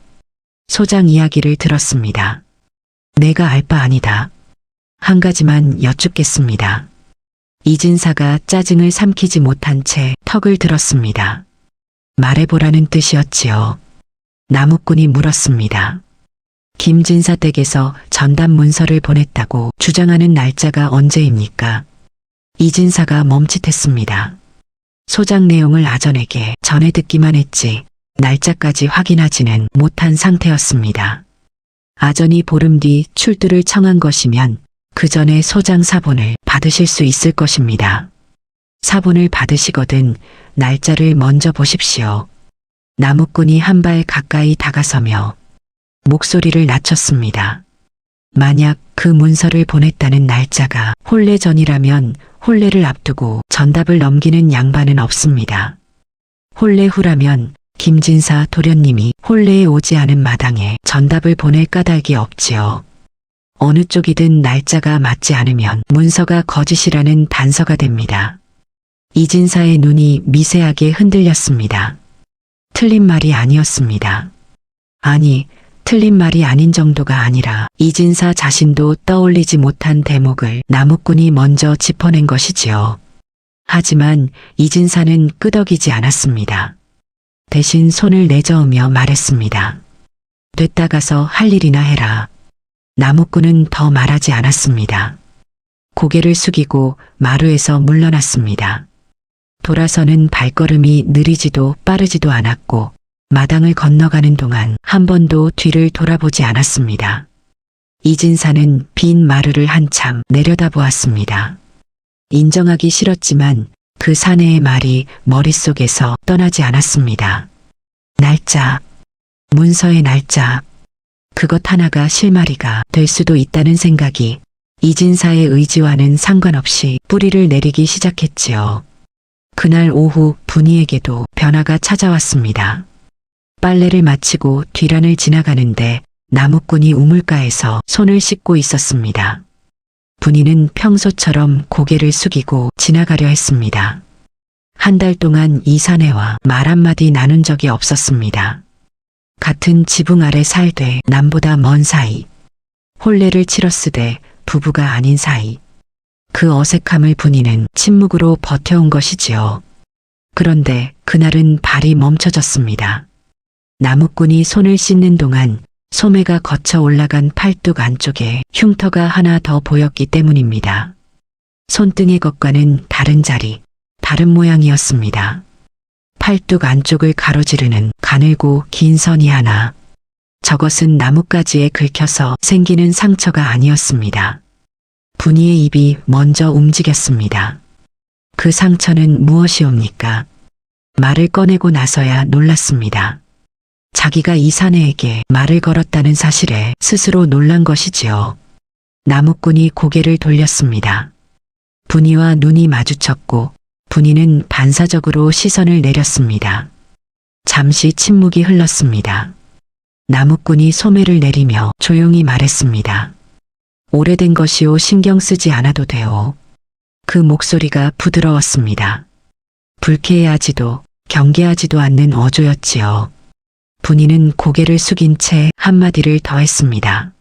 소장 이야기를 들었습니다. 내가 알 바 아니다. 한 가지만 여쭙겠습니다. 이진사가 짜증을 삼키지 못한 채 턱을 들었습니다. 말해보라는 뜻이었지요. 나무꾼이 물었습니다. 김진사 댁에서 전담 문서를 보냈다고 주장하는 날짜가 언제입니까? 이진사가 멈칫했습니다. 소장 내용을 아전에게 전해 듣기만 했지 날짜까지 확인하지는 못한 상태였습니다. 아전이 보름 뒤 출두를 청한 것이면 그 전에 소장 사본을 받으실 수 있을 것입니다. 사본을 받으시거든 날짜를 먼저 보십시오. 나무꾼이 한 발 가까이 다가서며 목소리를 낮췄습니다. 만약 그 문서를 보냈다는 날짜가 혼례 전이라면 혼례를 앞두고 전답을 넘기는 양반은 없습니다. 혼례 후라면 김진사 도련님이 혼례에 오지 않은 마당에 전답을 보낼 까닭이 없지요. 어느 쪽이든 날짜가 맞지 않으면 문서가 거짓이라는 단서가 됩니다. 이진사의 눈이 미세하게 흔들렸습니다. 틀린 말이 아니었습니다. 아니, 틀린 말이 아닌 정도가 아니라 이진사 자신도 떠올리지 못한 대목을 나무꾼이 먼저 짚어낸 것이지요. 하지만 이진사는 끄덕이지 않았습니다. 대신 손을 내저으며 말했습니다. 됐다 가서 할 일이나 해라. 나무꾼은 더 말하지 않았습니다. 고개를 숙이고 마루에서 물러났습니다. 돌아서는 발걸음이 느리지도 빠르지도 않았고 마당을 건너가는 동안 한 번도 뒤를 돌아보지 않았습니다. 이진사는 빈 마루를 한참 내려다보았습니다. 인정하기 싫었지만 그 사내의 말이 머릿속에서 떠나지 않았습니다. 날짜, 문서의 날짜, 그것 하나가 실마리가 될 수도 있다는 생각이 이진사의 의지와는 상관없이 뿌리를 내리기 시작했지요. 그날 오후 분이에게도 변화가 찾아왔습니다. 빨래를 마치고 뒤란을 지나가는데 나무꾼이 우물가에서 손을 씻고 있었습니다. 분이는 평소처럼 고개를 숙이고 지나가려 했습니다. 한 달 동안 이 사내와 말 한마디 나눈 적이 없었습니다. 같은 지붕 아래 살되 남보다 먼 사이, 혼례를 치렀으되 부부가 아닌 사이, 그 어색함을 분이는 침묵으로 버텨온 것이지요. 그런데 그날은 발이 멈춰졌습니다. 나무꾼이 손을 씻는 동안 소매가 거쳐 올라간 팔뚝 안쪽에 흉터가 하나 더 보였기 때문입니다. 손등의 것과는 다른 자리, 다른 모양이었습니다. 팔뚝 안쪽을 가로지르는 가늘고 긴 선이 하나. 저것은 나뭇가지에 긁혀서 생기는 상처가 아니었습니다. 분이의 입이 먼저 움직였습니다. 그 상처는 무엇이옵니까? 말을 꺼내고 나서야 놀랐습니다. 자기가 이 사내에게 말을 걸었다는 사실에 스스로 놀란 것이지요. 나무꾼이 고개를 돌렸습니다. 분이와 눈이 마주쳤고 분이는 반사적으로 시선을 내렸습니다. 잠시 침묵이 흘렀습니다. 나무꾼이 소매를 내리며 조용히 말했습니다. 오래된 것이오 신경 쓰지 않아도 돼요. 그 목소리가 부드러웠습니다. 불쾌해하지도 경계하지도 않는 어조였지요. 분이는 고개를 숙인 채 한마디를 더했습니다.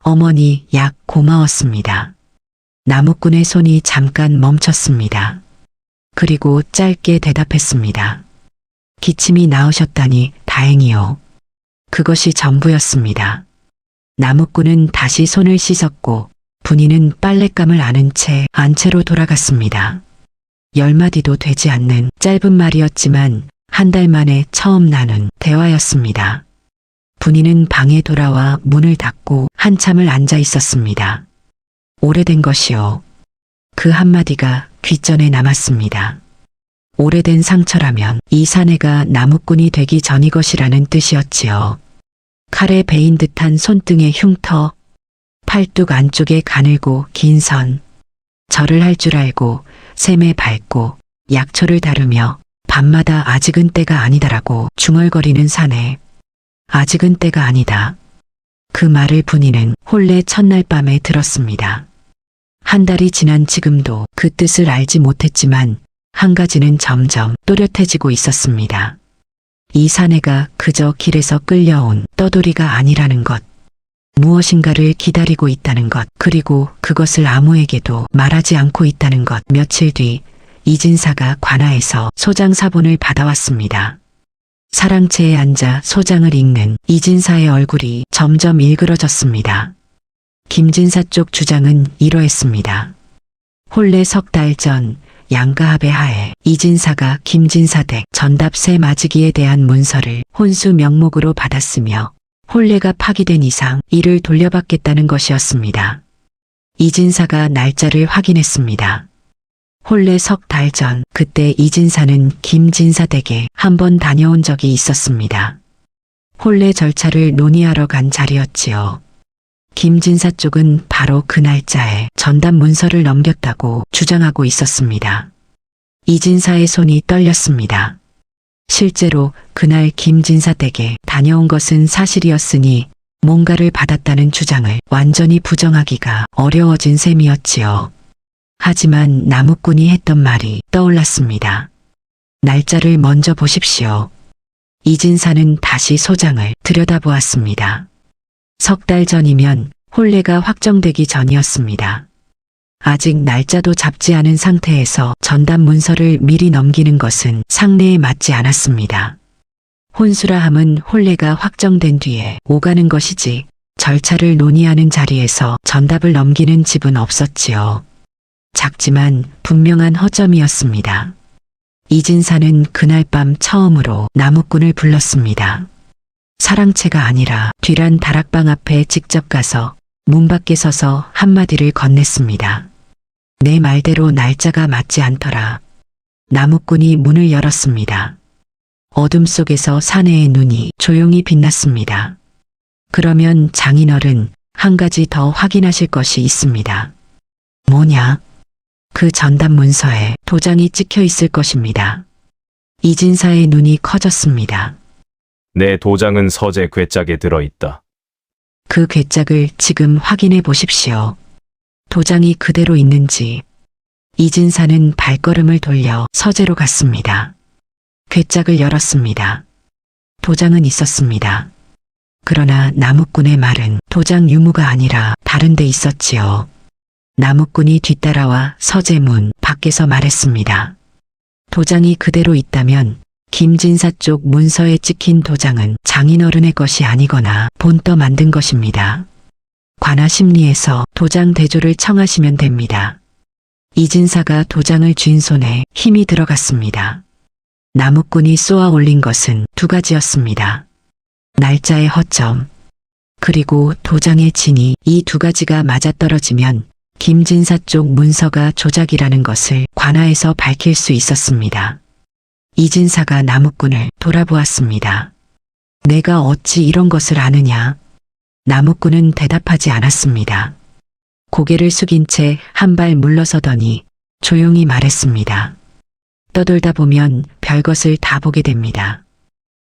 어머니 약 고마웠습니다. 나무꾼의 손이 잠깐 멈췄습니다. 그리고 짧게 대답했습니다. 기침이 나으셨다니 다행이요. 그것이 전부였습니다. 나무꾼은 다시 손을 씻었고 분이는 빨랫감을 안은 채 안채로 돌아갔습니다. 10마디도 되지 않는 짧은 말이었지만 한 달 만에 처음 나눈 대화였습니다. 분이는 방에 돌아와 문을 닫고 한참을 앉아 있었습니다. 오래된 것이요. 그 한마디가 귓전에 남았습니다. 오래된 상처라면 이 사내가 나무꾼이 되기 전이 것이라는 뜻이었지요. 칼에 베인 듯한 손등의 흉터, 팔뚝 안쪽에 가늘고 긴 선, 절을 할 줄 알고 샘에 밟고 약초를 다루며 밤마다 아직은 때가 아니다라고 중얼거리는 사내. 아직은 때가 아니다. 그 말을 분이는 혼례 첫날 밤에 들었습니다. 한 달이 지난 지금도 그 뜻을 알지 못했지만 한 가지는 점점 또렷해지고 있었습니다. 이 사내가 그저 길에서 끌려온 떠돌이가 아니라는 것. 무엇인가를 기다리고 있다는 것, 그리고 그것을 아무에게도 말하지 않고 있다는 것. 며칠 뒤 이진사가 관아에서 소장 사본을 받아왔습니다. 사랑채에 앉아 소장을 읽는 이진사의 얼굴이 점점 일그러졌습니다. 김진사 쪽 주장은 이러했습니다. 혼례 석 달 전 양가합의 하에 이진사가 김진사 댁 전답세 맞이기에 대한 문서를 혼수 명목으로 받았으며 혼례가 파기된 이상 이를 돌려받겠다는 것이었습니다. 이진사가 날짜를 확인했습니다. 혼례 석 달 전 그때 이진사는 김진사 댁에 한번 다녀온 적이 있었습니다. 혼례 절차를 논의하러 간 자리였지요. 김진사 쪽은 바로 그 날짜에 전담 문서를 넘겼다고 주장하고 있었습니다. 이진사의 손이 떨렸습니다. 실제로 그날 김진사 댁에 다녀온 것은 사실이었으니 뭔가를 받았다는 주장을 완전히 부정하기가 어려워진 셈이었지요. 하지만 나무꾼이 했던 말이 떠올랐습니다. 날짜를 먼저 보십시오. 이진사는 다시 소장을 들여다보았습니다. 석 달 전이면 혼례가 확정되기 전이었습니다. 아직 날짜도 잡지 않은 상태에서 전담 문서를 미리 넘기는 것은 상례에 맞지 않았습니다. 혼수라 함은 혼례가 확정된 뒤에 오가는 것이지 절차를 논의하는 자리에서 전답을 넘기는 집은 없었지요. 작지만 분명한 허점이었습니다. 이진사는 그날 밤 처음으로 나무꾼을 불렀습니다. 사랑채가 아니라 뒤란 다락방 앞에 직접 가서 문 밖에 서서 한마디를 건넸습니다. 내 말대로 날짜가 맞지 않더라. 나무꾼이 문을 열었습니다. 어둠 속에서 사내의 눈이 조용히 빛났습니다. 그러면 장인어른 한 가지 더 확인하실 것이 있습니다. 뭐냐? 그 전담 문서에 도장이 찍혀 있을 것입니다. 이진사의 눈이 커졌습니다. 내 도장은 서재 괴짝에 들어있다. 그 괴짝을 지금 확인해 보십시오. 도장이 그대로 있는지. 이진사는 발걸음을 돌려 서재로 갔습니다. 괴짝을 열었습니다. 도장은 있었습니다. 그러나 나무꾼의 말은 도장 유무가 아니라 다른 데 있었지요. 나무꾼이 뒤따라와 서재 문 밖에서 말했습니다. 도장이 그대로 있다면 김진사 쪽 문서에 찍힌 도장은 장인어른의 것이 아니거나 본떠 만든 것입니다. 관아 심리에서 도장 대조를 청하시면 됩니다. 이진사가 도장을 쥔 손에 힘이 들어갔습니다. 나무꾼이 쏘아 올린 것은 두 가지였습니다. 날짜의 허점, 그리고 도장의 진이 이 두 가지가 맞아떨어지면 김진사 쪽 문서가 조작이라는 것을 관아에서 밝힐 수 있었습니다. 이진사가 나무꾼을 돌아보았습니다. 내가 어찌 이런 것을 아느냐? 나무꾼은 대답하지 않았습니다. 고개를 숙인 채 한 발 물러서더니 조용히 말했습니다. 떠돌다 보면 별것을 다 보게 됩니다.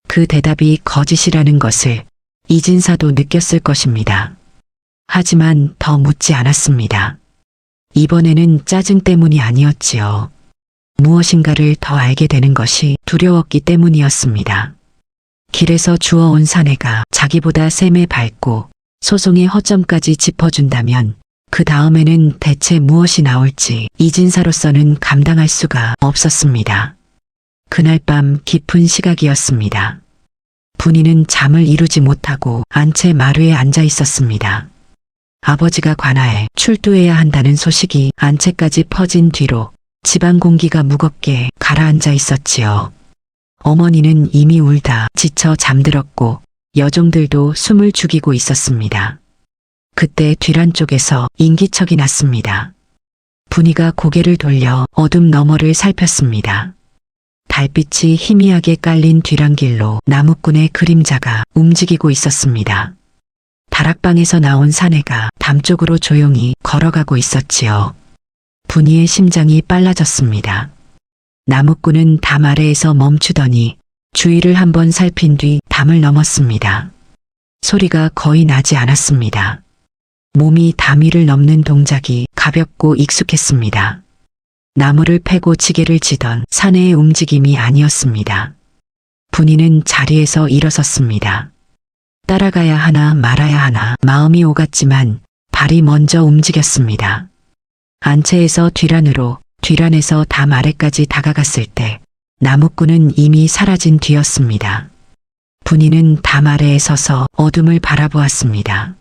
그 대답이 거짓이라는 것을 이진사도 느꼈을 것입니다. 하지만 더 묻지 않았습니다. 이번에는 짜증 때문이 아니었지요. 무엇인가를 더 알게 되는 것이 두려웠기 때문이었습니다. 길에서 주워온 사내가 자기보다 셈에 밟고 소송의 허점까지 짚어준다면 그 다음에는 대체 무엇이 나올지 이진사로서는 감당할 수가 없었습니다. 그날 밤 깊은 시각이었습니다. 분이는 잠을 이루지 못하고 안채 마루에 앉아 있었습니다. 아버지가 관아에 출두해야 한다는 소식이 안채까지 퍼진 뒤로 집안 공기가 무겁게 가라앉아 있었지요. 어머니는 이미 울다 지쳐 잠들었고 여종들도 숨을 죽이고 있었습니다. 그때 뒤란 쪽에서 인기척이 났습니다. 분이가 고개를 돌려 어둠 너머를 살폈습니다. 달빛이 희미하게 깔린 뒤란길로 나무꾼의 그림자가 움직이고 있었습니다. 다락방에서 나온 사내가 담 쪽으로 조용히 걸어가고 있었지요. 분이의 심장이 빨라졌습니다. 나무꾼은 담 아래에서 멈추더니 주위를 한번 살핀 뒤 담을 넘었습니다. 소리가 거의 나지 않았습니다. 몸이 담 위를 넘는 동작이 가볍고 익숙했습니다. 나무를 패고 지게를 지던 사내의 움직임이 아니었습니다. 분이는 자리에서 일어섰습니다. 따라가야 하나 말아야 하나 마음이 오갔지만 발이 먼저 움직였습니다. 안채에서 뒤란으로, 뒤란에서 담 아래까지 다가갔을 때 나무꾼은 이미 사라진 뒤였습니다. 분이는 담 아래에 서서 어둠을 바라보았습니다.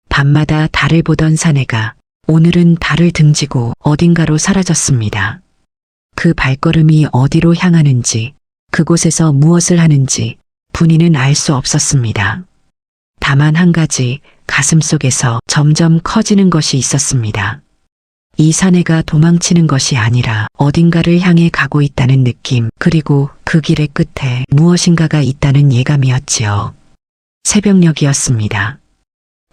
밤마다 달을 보던 사내가 오늘은 달을 등지고 어딘가로 사라졌습니다. 그 발걸음이 어디로 향하는지, 그곳에서 무엇을 하는지 분이는 알 수 없었습니다. 다만 한 가지 가슴 속에서 점점 커지는 것이 있었습니다. 이 사내가 도망치는 것이 아니라 어딘가를 향해 가고 있다는 느낌, 그리고 그 길의 끝에 무엇인가가 있다는 예감이었지요. 새벽녘이었습니다.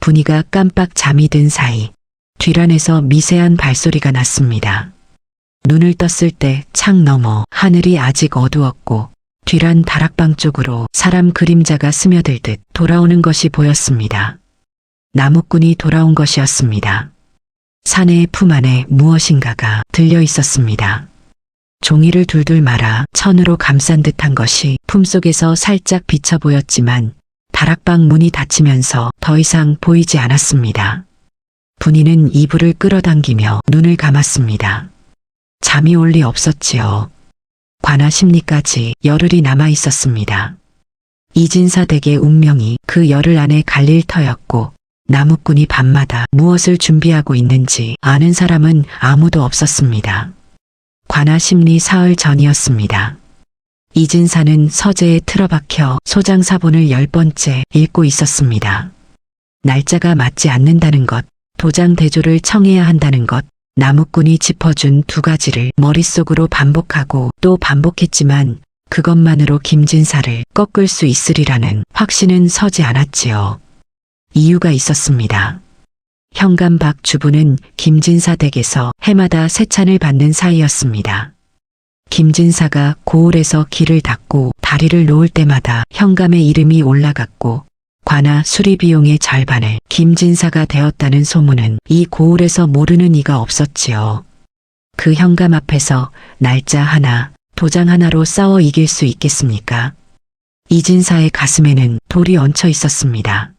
분이가 깜빡 잠이 든 사이 뒤란에서 미세한 발소리가 났습니다. 눈을 떴을 때 창 너머 하늘이 아직 어두웠고 뒤란 다락방 쪽으로 사람 그림자가 스며들듯 돌아오는 것이 보였습니다. 나무꾼이 돌아온 것이었습니다. 사내의 품 안에 무엇인가가 들려 있었습니다. 종이를 둘둘 말아 천으로 감싼 듯한 것이 품속에서 살짝 비쳐 보였지만 다락방 문이 닫히면서 더 이상 보이지 않았습니다. 분이는 이불을 끌어당기며 눈을 감았습니다. 잠이 올 리 없었지요. 관아 심리까지 열흘이 남아 있었습니다. 이진사 댁의 운명이 그 열흘 안에 갈릴 터였고 나무꾼이 밤마다 무엇을 준비하고 있는지 아는 사람은 아무도 없었습니다. 관아 심리 사흘 전이었습니다. 이진사는 서재에 틀어박혀 소장사본을 10번째 읽고 있었습니다. 날짜가 맞지 않는다는 것, 도장 대조를 청해야 한다는 것, 나무꾼이 짚어준 두 가지를 머릿속으로 반복하고 또 반복했지만 그것만으로 김진사를 꺾을 수 있으리라는 확신은 서지 않았지요. 이유가 있었습니다. 현관 밖 주부는 김진사 댁에서 해마다 세찬을 받는 사이였습니다. 김진사가 고을에서 길을 닦고 다리를 놓을 때마다 현감의 이름이 올라갔고 관아 수리 비용의 절반을 김진사가 되었다는 소문은 이 고을에서 모르는 이가 없었지요. 그 현감 앞에서 날짜 하나, 도장 하나로 싸워 이길 수 있겠습니까? 이진사의 가슴에는 돌이 얹혀 있었습니다.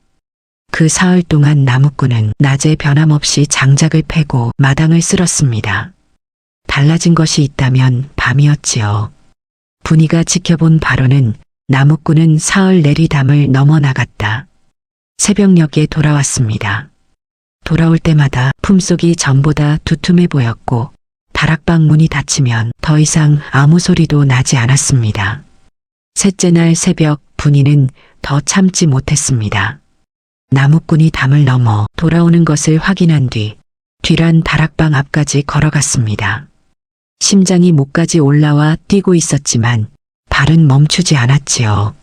그 사흘 동안 나무꾼은 낮에 변함없이 장작을 패고 마당을 쓸었습니다. 달라진 것이 있다면 밤이었지요. 분이가 지켜본 바로는 나무꾼은 사흘 내리담을 넘어 나갔다. 새벽녘에 돌아왔습니다. 돌아올 때마다 품속이 전보다 두툼해 보였고 다락방 문이 닫히면 더 이상 아무 소리도 나지 않았습니다. 셋째 날 새벽 분이는 더 참지 못했습니다. 나무꾼이 담을 넘어 돌아오는 것을 확인한 뒤 뒤란 다락방 앞까지 걸어갔습니다. 심장이 목까지 올라와 뛰고 있었지만 발은 멈추지 않았지요.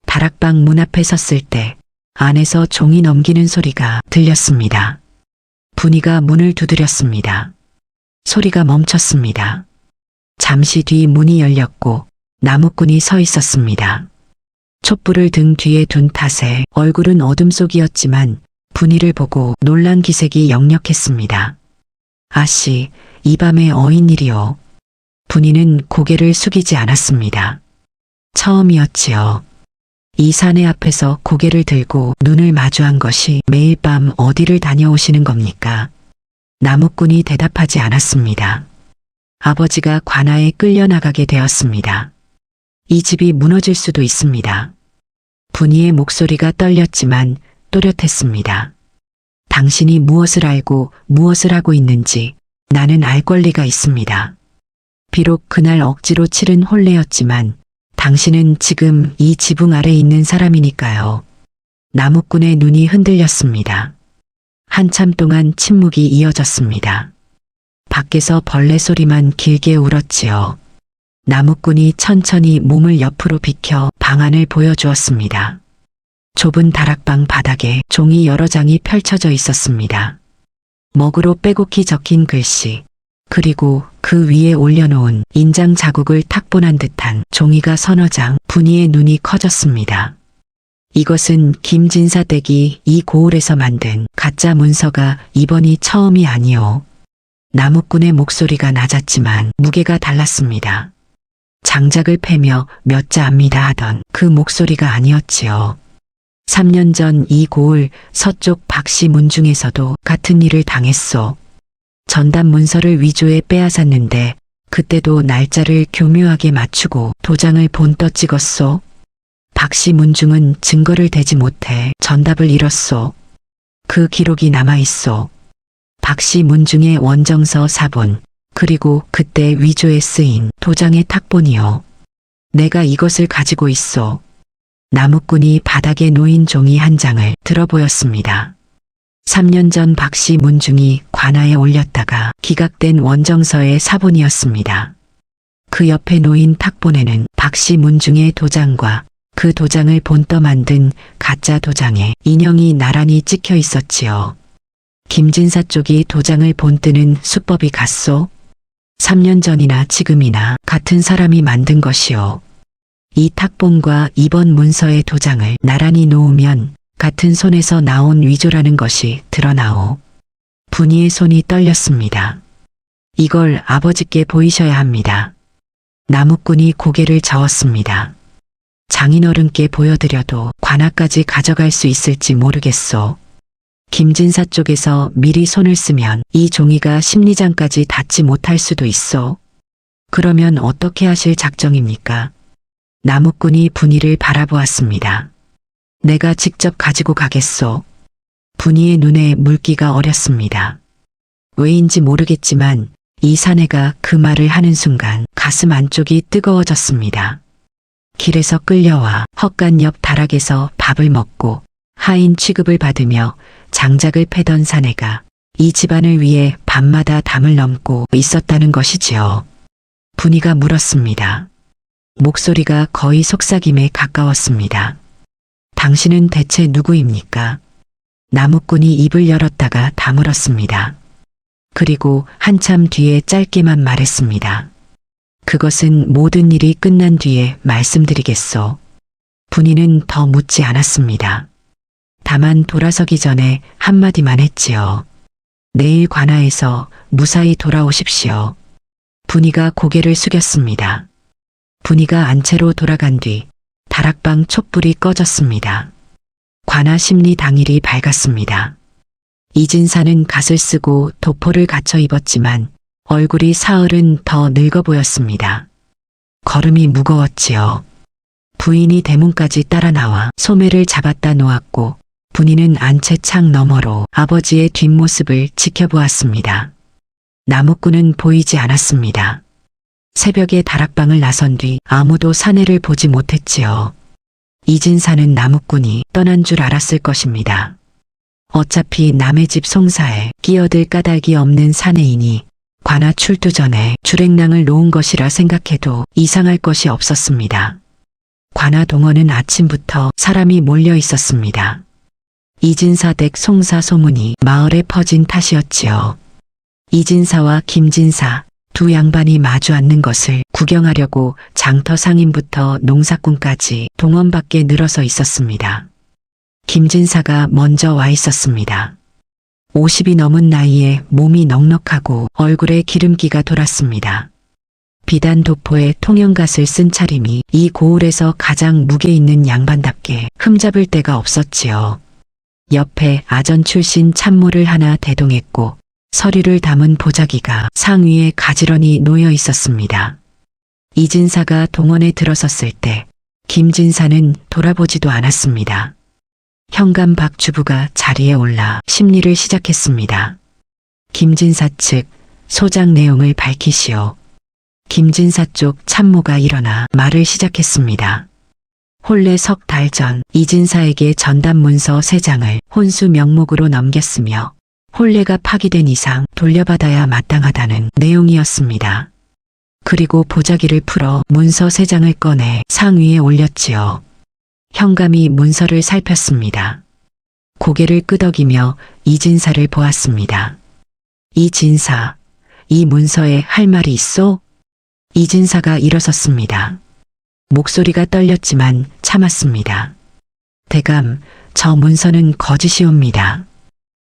다락방 문 앞에 섰을 때 안에서 종이 넘기는 소리가 들렸습니다. 분이가 문을 두드렸습니다. 소리가 멈췄습니다. 잠시 뒤 문이 열렸고 나무꾼이 서 있었습니다. 촛불을 등 뒤에 둔 탓에 얼굴은 어둠 속이었지만 분이를 보고 놀란 기색이 역력했습니다. 아씨, 이 밤에 어인일이요. 분이는 고개를 숙이지 않았습니다. 처음이었지요. 이 사내 앞에서 고개를 들고 눈을 마주한 것이 매일 밤 어디를 다녀오시는 겁니까? 나무꾼이 대답하지 않았습니다. 아버지가 관아에 끌려나가게 되었습니다. 이 집이 무너질 수도 있습니다. 분이의 목소리가 떨렸지만 또렷했습니다. 당신이 무엇을 알고 무엇을 하고 있는지 나는 알 권리가 있습니다. 비록 그날 억지로 치른 혼례였지만 당신은 지금 이 지붕 아래 있는 사람이니까요. 나무꾼의 눈이 흔들렸습니다. 한참 동안 침묵이 이어졌습니다. 밖에서 벌레 소리만 길게 울었지요. 나무꾼이 천천히 몸을 옆으로 비켜 방안을 보여주었습니다. 좁은 다락방 바닥에 종이 여러 장이 펼쳐져 있었습니다. 먹으로 빼곡히 적힌 글씨, 그리고 그 위에 올려놓은 인장 자국을 탁본한 듯한 종이가 서너 장. 분이의 눈이 커졌습니다. 이것은 김진사 댁이 이 고을에서 만든 가짜 문서가 이번이 처음이 아니오. 나무꾼의 목소리가 낮았지만 무게가 달랐습니다. 장작을 패며 몇 자 압니다 하던 그 목소리가 아니었지요. 3년 전 이 고을 서쪽 박씨 문중에서도 같은 일을 당했소. 전담 문서를 위조해 빼앗았는데 그때도 날짜를 교묘하게 맞추고 도장을 본떠 찍었소. 박씨 문중은 증거를 대지 못해 전답을 잃었소. 그 기록이 남아있소. 박씨 문중의 원정서 사본, 그리고 그때 위조에 쓰인 도장의 탁본이요. 내가 이것을 가지고 있소. 나무꾼이 바닥에 놓인 종이 한 장을 들어 보였습니다. 3년 전 박씨 문중이 관아에 올렸다가 기각된 원정서의 사본이었습니다. 그 옆에 놓인 탁본에는 박씨 문중의 도장과 그 도장을 본떠 만든 가짜 도장에 인형이 나란히 찍혀 있었지요. 김진사 쪽이 도장을 본뜨는 수법이 같소? 3년 전이나 지금이나 같은 사람이 만든 것이요. 이 탁본과 이번 문서의 도장을 나란히 놓으면 같은 손에서 나온 위조라는 것이 드러나오. 분이의 손이 떨렸습니다. 이걸 아버지께 보이셔야 합니다. 나무꾼이 고개를 저었습니다. 장인어른께 보여드려도 관아까지 가져갈 수 있을지 모르겠소. 김진사 쪽에서 미리 손을 쓰면 이 종이가 심리장까지 닿지 못할 수도 있소. 그러면 어떻게 하실 작정입니까? 나무꾼이 분이를 바라보았습니다. 내가 직접 가지고 가겠소. 분이의 눈에 물기가 어렸습니다. 왜인지 모르겠지만 이 사내가 그 말을 하는 순간 가슴 안쪽이 뜨거워졌습니다. 길에서 끌려와 헛간 옆 다락에서 밥을 먹고 하인 취급을 받으며 장작을 패던 사내가 이 집안을 위해 밤마다 담을 넘고 있었다는 것이지요. 분이가 물었습니다. 목소리가 거의 속삭임에 가까웠습니다. 당신은 대체 누구입니까? 나무꾼이 입을 열었다가 다물었습니다. 그리고 한참 뒤에 짧게만 말했습니다. 그것은 모든 일이 끝난 뒤에 말씀드리겠소. 분이는 더 묻지 않았습니다. 다만 돌아서기 전에 한마디만 했지요. 내일 관아에서 무사히 돌아오십시오. 분이가 고개를 숙였습니다. 분이가 안채로 돌아간 뒤 다락방 촛불이 꺼졌습니다. 관아 심리 당일이 밝았습니다. 이진사는 갓을 쓰고 도포를 갖춰 입었지만 얼굴이 사흘은 더 늙어 보였습니다. 걸음이 무거웠지요. 부인이 대문까지 따라 나와 소매를 잡았다 놓았고 분이는 안채창 너머로 아버지의 뒷모습을 지켜보았습니다. 나무꾼은 보이지 않았습니다. 새벽에 다락방을 나선 뒤 아무도 사내를 보지 못했지요. 이진사는 나무꾼이 떠난 줄 알았을 것입니다. 어차피 남의 집 송사에 끼어들 까닭이 없는 사내이니 관아 출두 전에 주랭랑을 놓은 것이라 생각해도 이상할 것이 없었습니다. 관아 동원은 아침부터 사람이 몰려 있었습니다. 이진사 댁 송사 소문이 마을에 퍼진 탓이었지요. 이진사와 김진사 두 양반이 마주 앉는 것을 구경하려고 장터 상인부터 농사꾼까지 동원 밖에 늘어서 있었습니다. 김진사가 먼저 와 있었습니다. 50이 넘은 나이에 몸이 넉넉하고 얼굴에 기름기가 돌았습니다. 비단 도포에 통영갓을 쓴 차림이 이 고을에서 가장 무게 있는 양반답게 흠잡을 데가 없었지요. 옆에 아전 출신 참모를 하나 대동했고 서류를 담은 보자기가 상위에 가지런히 놓여 있었습니다. 이진사가 동원에 들어섰을 때 김진사는 돌아보지도 않았습니다. 현감 박 주부가 자리에 올라 심리를 시작했습니다. 김진사 측 소장 내용을 밝히시오. 김진사 쪽 참모가 일어나 말을 시작했습니다. 혼례 석 달 전 이진사에게 전담 문서 3장을 혼수 명목으로 넘겼으며 혼례가 파기된 이상 돌려받아야 마땅하다는 내용이었습니다. 그리고 보자기를 풀어 문서 3장을 꺼내 상위에 올렸지요. 현감이 문서를 살폈습니다. 고개를 끄덕이며 이진사를 보았습니다. 이진사, 이 문서에 할 말이 있소? 이진사가 일어섰습니다. 목소리가 떨렸지만 참았습니다. 대감, 저 문서는 거짓이옵니다.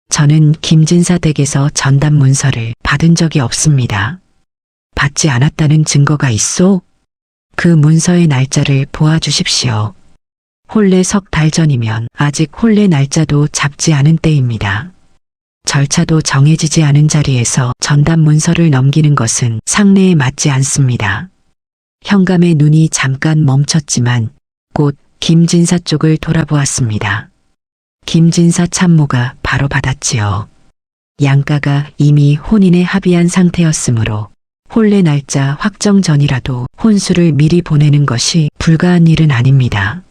저는 김진사 댁에서 전담 문서를 받은 적이 없습니다. 받지 않았다는 증거가 있소? 그 문서의 날짜를 보아주십시오. 혼례 석 달 전이면 아직 혼례 날짜도 잡지 않은 때입니다. 절차도 정해지지 않은 자리에서 전담 문서를 넘기는 것은 상례에 맞지 않습니다. 현감의 눈이 잠깐 멈췄지만 곧 김진사 쪽을 돌아보았습니다. 김진사 참모가 바로 받았지요. 양가가 이미 혼인에 합의한 상태였으므로 혼례 날짜 확정 전이라도 혼수를 미리 보내는 것이 불가한 일은 아닙니다.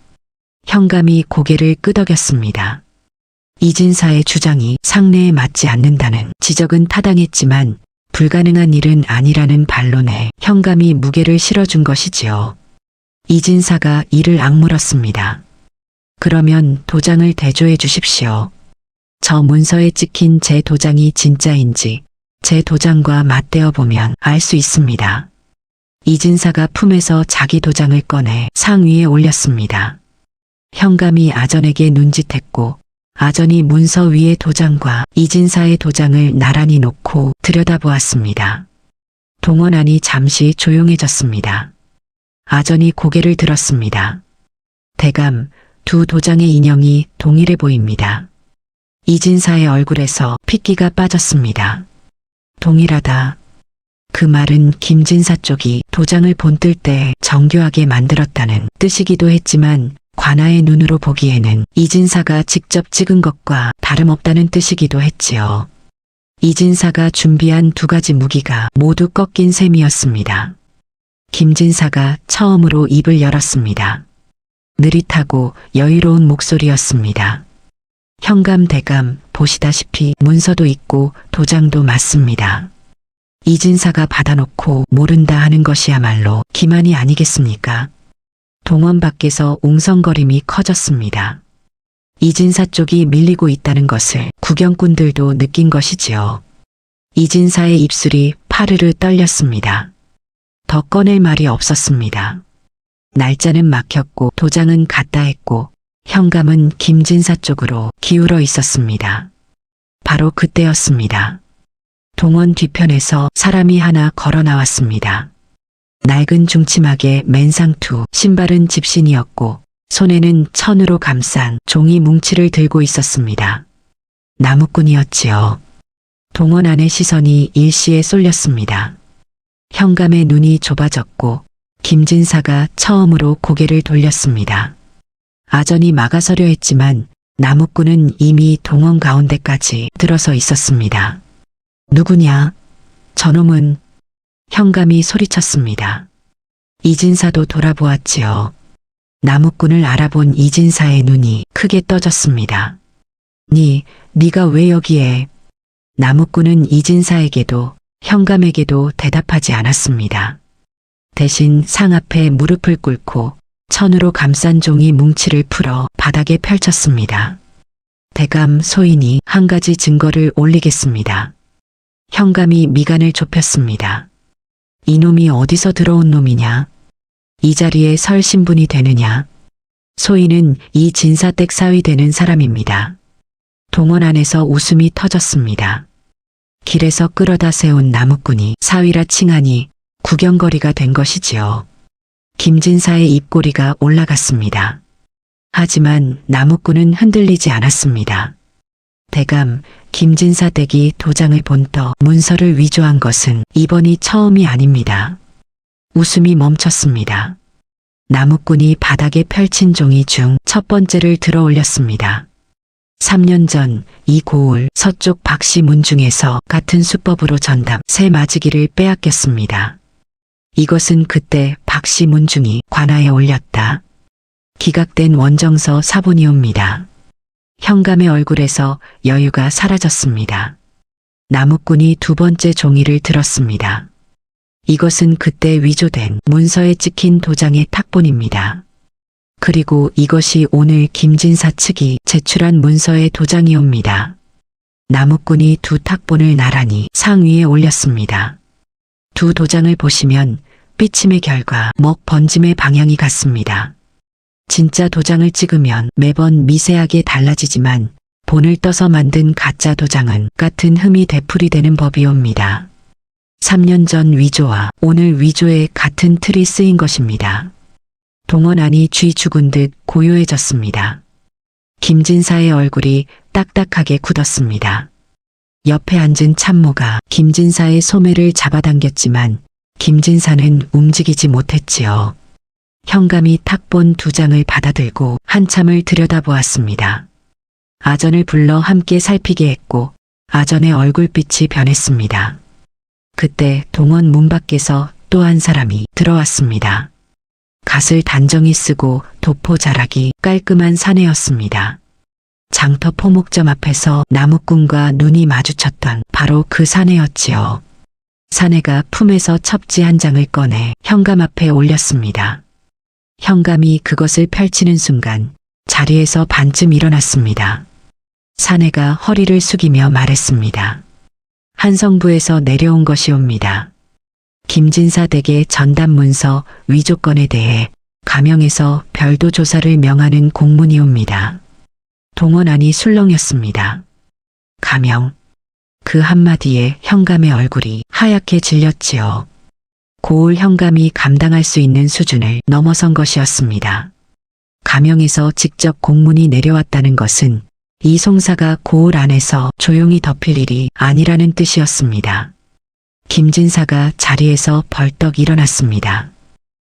현감이 고개를 끄덕였습니다. 이진사의 주장이 상례에 맞지 않는다는 지적은 타당했지만 불가능한 일은 아니라는 반론에 현감이 무게를 실어준 것이지요. 이진사가 이를 악물었습니다. 그러면 도장을 대조해 주십시오. 저 문서에 찍힌 제 도장이 진짜인지 제 도장과 맞대어 보면 알 수 있습니다. 이진사가 품에서 자기 도장을 꺼내 상위에 올렸습니다. 현감이 아전에게 눈짓했고 아전이 문서 위의 도장과 이진사의 도장을 나란히 놓고 들여다보았습니다. 동원안이 잠시 조용해졌습니다. 아전이 고개를 들었습니다. 대감, 두 도장의 인형이 동일해 보입니다. 이진사의 얼굴에서 핏기가 빠졌습니다. 동일하다. 그 말은 김진사 쪽이 도장을 본뜰 때 정교하게 만들었다는 뜻이기도 했지만 관아의 눈으로 보기에는 이진사가 직접 찍은 것과 다름없다는 뜻이기도 했지요. 이진사가 준비한 2가지 무기가 모두 꺾인 셈이었습니다. 김진사가 처음으로 입을 열었습니다. 느릿하고 여유로운 목소리였습니다. 현감 대감, 보시다시피 문서도 있고 도장도 맞습니다. 이진사가 받아놓고 모른다 하는 것이야말로 기만이 아니겠습니까? 동원 밖에서 웅성거림이 커졌습니다. 이진사 쪽이 밀리고 있다는 것을 구경꾼들도 느낀 것이지요. 이진사의 입술이 파르르 떨렸습니다. 더 꺼낼 말이 없었습니다. 날짜는 막혔고 도장은 갖다 했고 현감은 김진사 쪽으로 기울어 있었습니다. 바로 그때였습니다. 동원 뒤편에서 사람이 하나 걸어 나왔습니다. 낡은 중치막에 맨상투, 신발은 집신이었고 손에는 천으로 감싼 종이 뭉치를 들고 있었습니다. 나무꾼이었지요. 동원 안의 시선이 일시에 쏠렸습니다. 현감의 눈이 좁아졌고 김진사가 처음으로 고개를 돌렸습니다. 아전이 막아서려 했지만 나무꾼은 이미 동원 가운데까지 들어서 있었습니다. 누구냐? 저놈은 현감이 소리쳤습니다. 이진사도 돌아보았지요. 나무꾼을 알아본 이진사의 눈이 크게 떠졌습니다. 네가 왜 여기에? 나무꾼은 이진사에게도 현감에게도 대답하지 않았습니다. 대신 상 앞에 무릎을 꿇고 천으로 감싼 종이 뭉치를 풀어 바닥에 펼쳤습니다. 대감 소인이 한 가지 증거를 올리겠습니다. 현감이 미간을 좁혔습니다. 이놈이 어디서 들어온 놈이냐? 이 자리에 설 신분이 되느냐? 소인은 이 진사댁 사위 되는 사람입니다. 동원 안에서 웃음이 터졌습니다. 길에서 끌어다 세운 나무꾼이 사위라 칭하니 구경거리가 된 것이지요. 김진사의 입꼬리가 올라갔습니다. 하지만 나무꾼은 흔들리지 않았습니다. 대감, 김진사 댁이 도장을 본떠 문서를 위조한 것은 이번이 처음이 아닙니다. 웃음이 멈췄습니다. 나무꾼이 바닥에 펼친 종이 중 첫 번째를 들어 올렸습니다. 3년 전 이 고을 서쪽 박씨 문중에서 같은 수법으로 전담 새 맞이기를 빼앗겼습니다. 이것은 그때 박씨 문중이 관하에 올렸다. 기각된 원정서 사본이옵니다. 현감의 얼굴에서 여유가 사라졌습니다. 나무꾼이 두 번째 종이를 들었습니다. 이것은 그때 위조된 문서에 찍힌 도장의 탁본입니다. 그리고 이것이 오늘 김진사 측이 제출한 문서의 도장이옵니다. 나무꾼이 두 탁본을 나란히 상 위에 올렸습니다. 두 도장을 보시면 삐침의 결과 먹 번짐의 방향이 같습니다. 진짜 도장을 찍으면 매번 미세하게 달라지지만 본을 떠서 만든 가짜 도장은 같은 흠이 되풀이되는 법이옵니다. 3년 전 위조와 오늘 위조에 같은 틀이 쓰인 것입니다. 동원 안이 쥐 죽은 듯 고요해졌습니다. 김진사의 얼굴이 딱딱하게 굳었습니다. 옆에 앉은 참모가 김진사의 소매를 잡아당겼지만 김진사는 움직이지 못했지요. 현감이 탁본 두 장을 받아들고 한참을 들여다보았습니다. 아전을 불러 함께 살피게 했고 아전의 얼굴빛이 변했습니다. 그때 동원 문 밖에서 또 한 사람이 들어왔습니다. 갓을 단정히 쓰고 도포 자락이 깔끔한 사내였습니다. 장터 포목점 앞에서 나무꾼과 눈이 마주쳤던 바로 그 사내였지요. 사내가 품에서 첩지 한 장을 꺼내 현감 앞에 올렸습니다. 현감이 그것을 펼치는 순간 자리에서 반쯤 일어났습니다. 사내가 허리를 숙이며 말했습니다. 한성부에서 내려온 것이옵니다. 김진사 댁의 전담 문서 위조건에 대해 가명에서 별도 조사를 명하는 공문이옵니다. 동원 안이 술렁였습니다. 가명. 그 한마디에 현감의 얼굴이 하얗게 질렸지요. 고을 현감이 감당할 수 있는 수준을 넘어선 것이었습니다. 가명에서 직접 공문이 내려왔다는 것은 이 송사가 고을 안에서 조용히 덮일 일이 아니라는 뜻이었습니다. 김진사가 자리에서 벌떡 일어났습니다.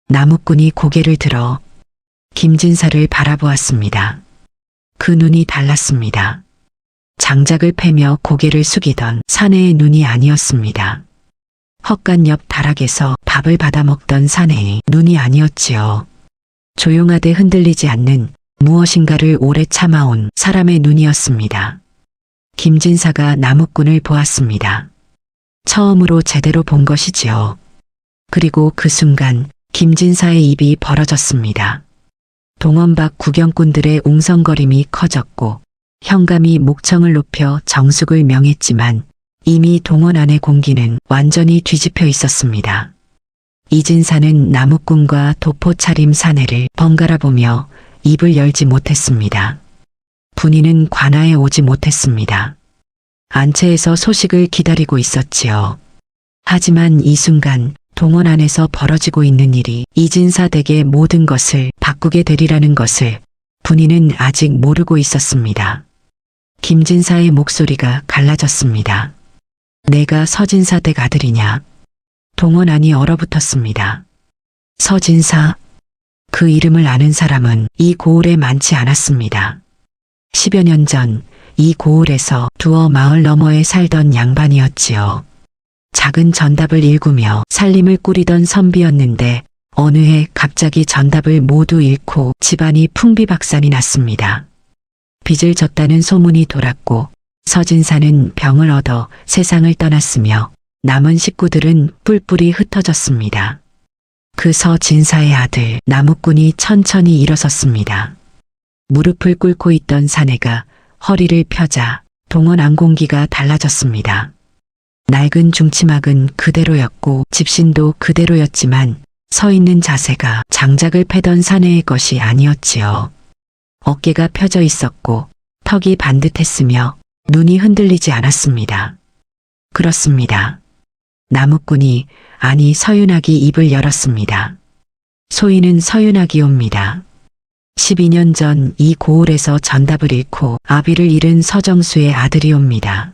나무꾼이 고개를 들어 김진사를 바라보았습니다. 그 눈이 달랐습니다. 장작을 패며 고개를 숙이던 사내의 눈이 아니었습니다. 헛간 옆 다락에서 밥을 받아 먹던 사내의 눈이 아니었지요. 조용하되 흔들리지 않는 무엇인가를 오래 참아온 사람의 눈이었습니다. 김진사가 나무꾼을 보았습니다. 처음으로 제대로 본 것이지요. 그리고 그 순간 김진사의 입이 벌어졌습니다. 동원 밖 구경꾼들의 웅성거림이 커졌고 현감이 목청을 높여 정숙을 명했지만 이미 동원 안의 공기는 완전히 뒤집혀 있었습니다. 이진사는 나무꾼과 도포 차림 사내를 번갈아 보며 입을 열지 못했습니다. 분이는 관아에 오지 못했습니다. 안채에서 소식을 기다리고 있었지요. 하지만 이 순간 동원 안에서 벌어지고 있는 일이 이진사 댁의 모든 것을 바꾸게 되리라는 것을 분이는 아직 모르고 있었습니다. 김진사의 목소리가 갈라졌습니다. 내가 서진사 댁 아들이냐? 동원 안이 얼어붙었습니다. 서진사? 그 이름을 아는 사람은 이 고을에 많지 않았습니다. 10여 년 전 이 고을에서 두어 마을 너머에 살던 양반이었지요. 작은 전답을 일구며 살림을 꾸리던 선비였는데 어느 해 갑자기 전답을 모두 잃고 집안이 풍비박산이 났습니다. 빚을 졌다는 소문이 돌았고 서진사는 병을 얻어 세상을 떠났으며 남은 식구들은 뿔뿔이 흩어졌습니다. 그 서진사의 아들 나무꾼이 천천히 일어섰습니다. 무릎을 꿇고 있던 사내가 허리를 펴자 동원 안 공기가 달라졌습니다. 낡은 중치막은 그대로였고 집신도 그대로였지만 서 있는 자세가 장작을 패던 사내의 것이 아니었지요. 어깨가 펴져 있었고 턱이 반듯했으며 눈이 흔들리지 않았습니다. 그렇습니다. 나무꾼이 아니 서윤학이 입을 열었습니다. 소인은 서윤학이옵니다. 12년 전 이 고을에서 전답을 잃고 아비를 잃은 서정수의 아들이옵니다.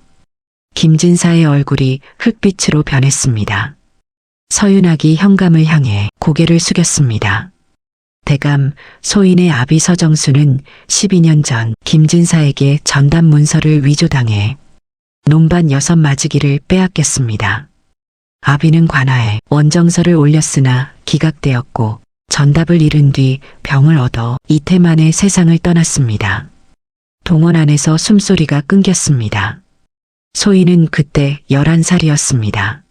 김진사의 얼굴이 흙빛으로 변했습니다. 서윤학이 현감을 향해 고개를 숙였습니다. 대감 소인의 아비 서정수는 12년 전 김진사에게 전답 문서를 위조당해 논반 6마지기를 빼앗겼습니다. 아비는 관아에 원정서를 올렸으나 기각되었고 전답을 잃은 뒤 병을 얻어 이태 만에 세상을 떠났습니다. 동원 안에서 숨소리가 끊겼습니다. 소인은 그때 11살이었습니다.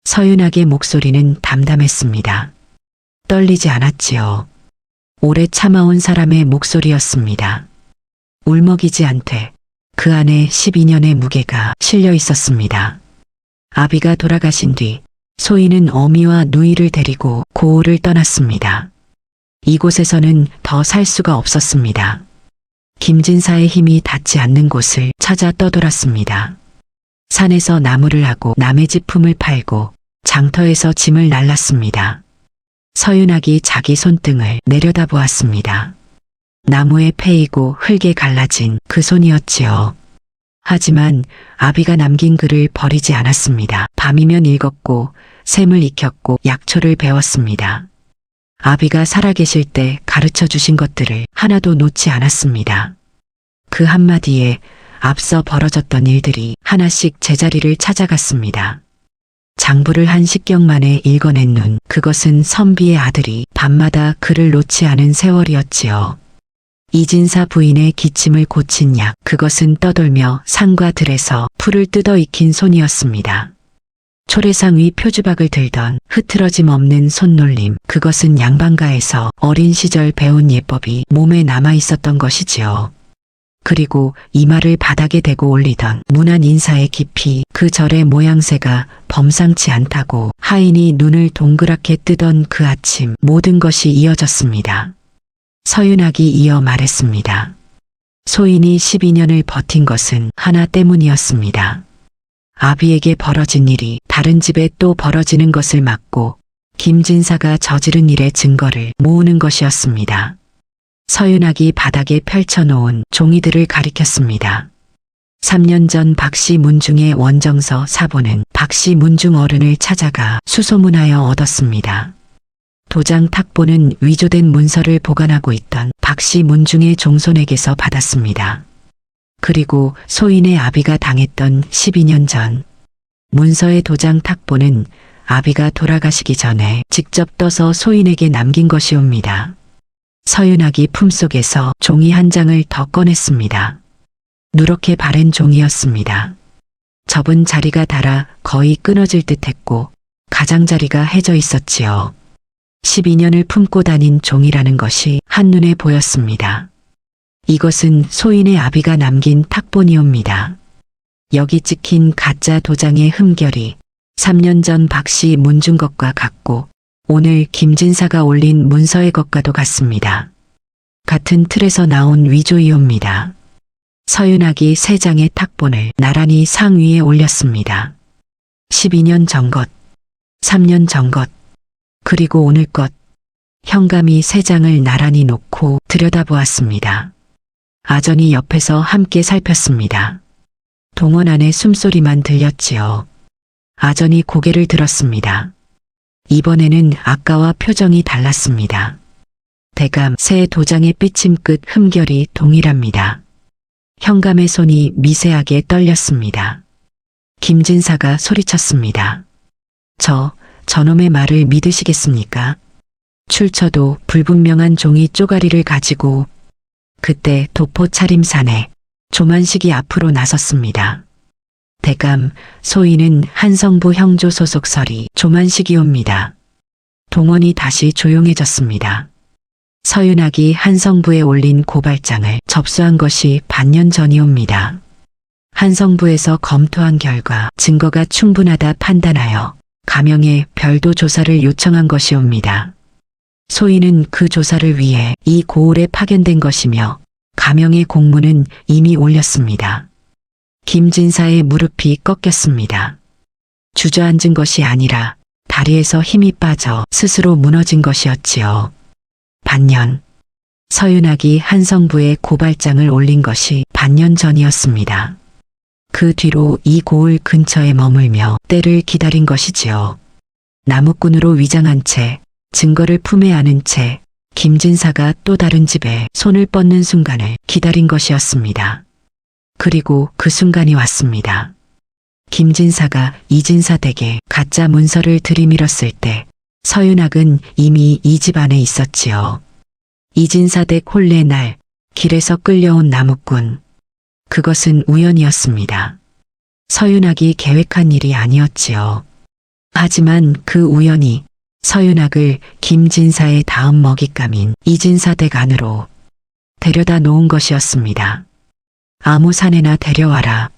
서윤학의 목소리는 담담했습니다. 떨리지 않았지요. 오래 참아온 사람의 목소리였습니다. 울먹이지 않되 그 안에 12년의 무게가 실려 있었습니다. 아비가 돌아가신 뒤 소인은 어미와 누이를 데리고 고을을 떠났습니다. 이곳에서는 더 살 수가 없었습니다. 김진사의 힘이 닿지 않는 곳을 찾아 떠돌았습니다. 산에서 나무를 하고 남의 집 품을 팔고 장터에서 짐을 날랐습니다. 서윤학이 자기 손등을 내려다보았습니다. 나무에 패이고 흙에 갈라진 그 손이었지요. 하지만 아비가 남긴 글을 버리지 않았습니다. 밤이면 읽었고 셈을 익혔고 약초를 배웠습니다. 아비가 살아계실 때 가르쳐 주신 것들을 하나도 놓지 않았습니다. 그 한마디에 앞서 벌어졌던 일들이 하나씩 제자리를 찾아갔습니다. 장부를 한 식경 만에 읽어낸 눈, 그것은 선비의 아들이 밤마다 글을 놓지 않은 세월이었지요. 이진사 부인의 기침을 고친 약, 그것은 떠돌며 산과 들에서 풀을 뜯어 익힌 손이었습니다. 초래상 위 표주박을 들던 흐트러짐 없는 손놀림, 그것은 양반가에서 어린 시절 배운 예법이 몸에 남아 있었던 것이지요. 그리고 이마를 바닥에 대고 올리던 무난 인사의 깊이, 그 절의 모양새가 범상치 않다고 하인이 눈을 동그랗게 뜨던 그 아침, 모든 것이 이어졌습니다. 서윤학이 이어 말했습니다. 소인이 12년을 버틴 것은 하나 때문이었습니다. 아비에게 벌어진 일이 다른 집에 또 벌어지는 것을 막고 김진사가 저지른 일의 증거를 모으는 것이었습니다. 서윤학이 바닥에 펼쳐놓은 종이들을 가리켰습니다. 3년 전 박씨 문중의 원정서 사본은 박씨 문중 어른을 찾아가 수소문하여 얻었습니다. 도장 탁본은 위조된 문서를 보관하고 있던 박씨 문중의 종손에게서 받았습니다. 그리고 소인의 아비가 당했던 12년 전 문서의 도장 탁본은 아비가 돌아가시기 전에 직접 떠서 소인에게 남긴 것이옵니다. 서윤학이 품속에서 종이 한 장을 더 꺼냈습니다. 누렇게 바랜 종이였습니다. 접은 자리가 닳아 거의 끊어질 듯했고 가장자리가 해져 있었지요. 12년을 품고 다닌 종이라는 것이 한눈에 보였습니다. 이것은 소인의 아비가 남긴 탁본이옵니다. 여기 찍힌 가짜 도장의 흠결이 3년 전 박씨 문중 것과 같고 오늘 김진사가 올린 문서의 것과도 같습니다. 같은 틀에서 나온 위조이옵니다. 서윤학이 3장의 탁본을 나란히 상 위에 올렸습니다. 12년 전 것, 3년 전 것, 그리고 오늘 것. 현감이 3장을 나란히 놓고 들여다보았습니다. 아전이 옆에서 함께 살폈습니다. 동원 안의 숨소리만 들렸지요. 아전이 고개를 들었습니다. 이번에는 아까와 표정이 달랐습니다. 대감 새 도장의 삐침 끝 흠결이 동일합니다. 현감의 손이 미세하게 떨렸습니다. 김진사가 소리쳤습니다. 저놈의 말을 믿으시겠습니까? 출처도 불분명한 종이 쪼가리를 가지고 그때 도포 차림산에 조만식이 앞으로 나섰습니다. 대감 소인은 한성부 형조 소속설이 조만식이옵니다. 동원이 다시 조용해졌습니다. 서윤학이 한성부에 올린 고발장을 접수한 것이 반년 전이옵니다. 한성부에서 검토한 결과 증거가 충분하다 판단하여 가명의 별도 조사를 요청한 것이옵니다. 소인은 그 조사를 위해 이 고을에 파견된 것이며 가명의 공문은 이미 올렸습니다. 김진사의 무릎이 꺾였습니다. 주저앉은 것이 아니라 다리에서 힘이 빠져 스스로 무너진 것이었지요. 반년. 서윤학이 한성부에 고발장을 올린 것이 반년 전이었습니다. 그 뒤로 이 고을 근처에 머물며 때를 기다린 것이지요. 나무꾼으로 위장한 채 증거를 품에 안은 채 김진사가 또 다른 집에 손을 뻗는 순간을 기다린 것이었습니다. 그리고 그 순간이 왔습니다. 김진사가 이진사 댁에 가짜 문서를 들이밀었을 때 서윤학은 이미 이 집 안에 있었지요. 이진사 댁 혼례 날 길에서 끌려온 나무꾼. 그것은 우연이었습니다. 서윤학이 계획한 일이 아니었지요. 하지만 그 우연이 서윤학을 김진사의 다음 먹잇감인 이진사 댁 안으로 데려다 놓은 것이었습니다. 아무 사내나 데려와라.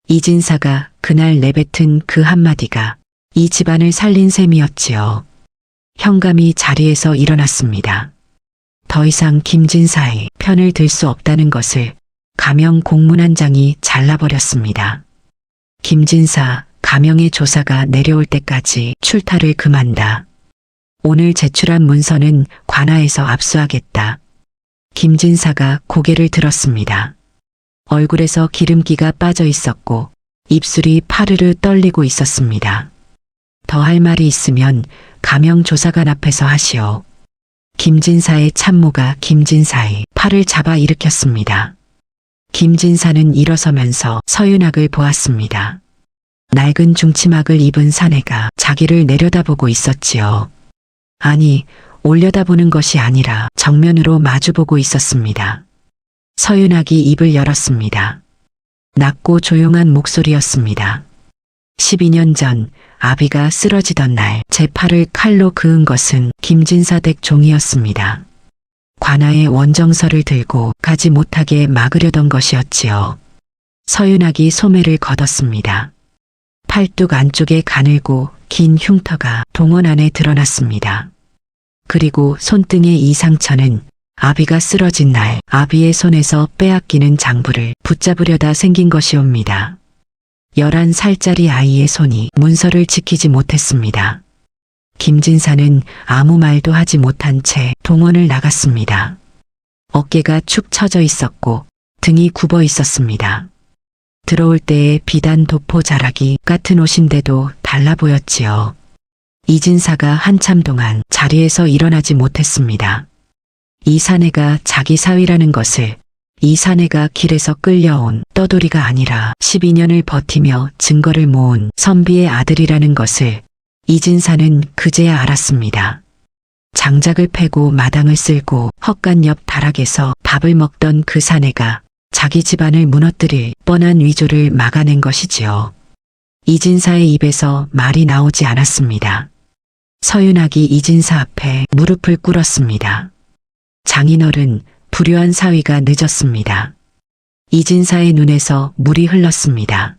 이진사가 그날 내뱉은 그 한마디가 이 집안을 살린 셈이었지요. 현감이 자리에서 일어났습니다. 더 이상 김진사의 편을 들 수 없다는 것을 가명 공문 한 장이 잘라버렸습니다. 김진사, 가명의 조사가 내려올 때까지 출타를 금한다. 오늘 제출한 문서는 관하에서 압수하겠다. 김진사가 고개를 들었습니다. 얼굴에서 기름기가 빠져 있었고 입술이 파르르 떨리고 있었습니다. 더 할 말이 있으면 가명 조사관 앞에서 하시오. 김진사의 참모가 김진사의 팔을 잡아 일으켰습니다. 김진사는 일어서면서 서윤학을 보았습니다. 낡은 중치막을 입은 사내가 자기를 내려다보고 있었지요. 아니, 올려다보는 것이 아니라 정면으로 마주보고 있었습니다. 서윤학이 입을 열었습니다. 낮고 조용한 목소리였습니다. 12년 전 아비가 쓰러지던 날 제 팔을 칼로 그은 것은 김진사 댁 종이었습니다. 관아의 원정서를 들고 가지 못하게 막으려던 것이었지요. 서윤학이 소매를 걷었습니다. 팔뚝 안쪽에 가늘고 긴 흉터가 동원 안에 드러났습니다. 그리고 손등의 이 상처는 아비가 쓰러진 날 아비의 손에서 빼앗기는 장부를 붙잡으려다 생긴 것이옵니다. 11살짜리 아이의 손이 문서를 지키지 못했습니다. 김진사는 아무 말도 하지 못한 채 동원을 나갔습니다. 어깨가 축 처져 있었고 등이 굽어 있었습니다. 들어올 때의 비단 도포 자락이 같은 옷인데도 달라 보였지요. 이진사가 한참 동안 자리에서 일어나지 못했습니다. 이 사내가 자기 사위라는 것을, 이 사내가 길에서 끌려온 떠돌이가 아니라 12년을 버티며 증거를 모은 선비의 아들이라는 것을 이진사는 그제야 알았습니다. 장작을 패고 마당을 쓸고 헛간 옆 다락에서 밥을 먹던 그 사내가 자기 집안을 무너뜨릴 뻔한 위조를 막아낸 것이지요. 이진사의 입에서 말이 나오지 않았습니다. 서윤학이 이진사 앞에 무릎을 꿇었습니다. 장인어른, 불효한 사위가 늦었습니다. 이진사의 눈에서 물이 흘렀습니다.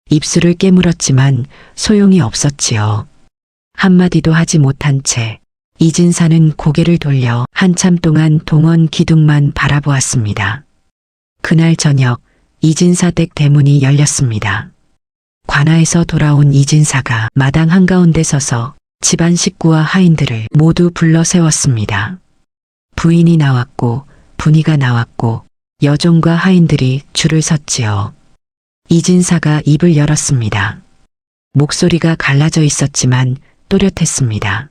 입술을 깨물었지만 소용이 없었지요. 한마디도 하지 못한 채 이진사는 고개를 돌려 한참 동안 동원 기둥만 바라보았습니다. 그날 저녁 이진사 댁 대문이 열렸습니다. 관아에서 돌아온 이진사가 마당 한가운데 서서 집안 식구와 하인들을 모두 불러 세웠습니다. 부인이 나왔고 분이가 나왔고 여종과 하인들이 줄을 섰지요. 이진사가 입을 열었습니다. 목소리가 갈라져 있었지만 또렷했습니다.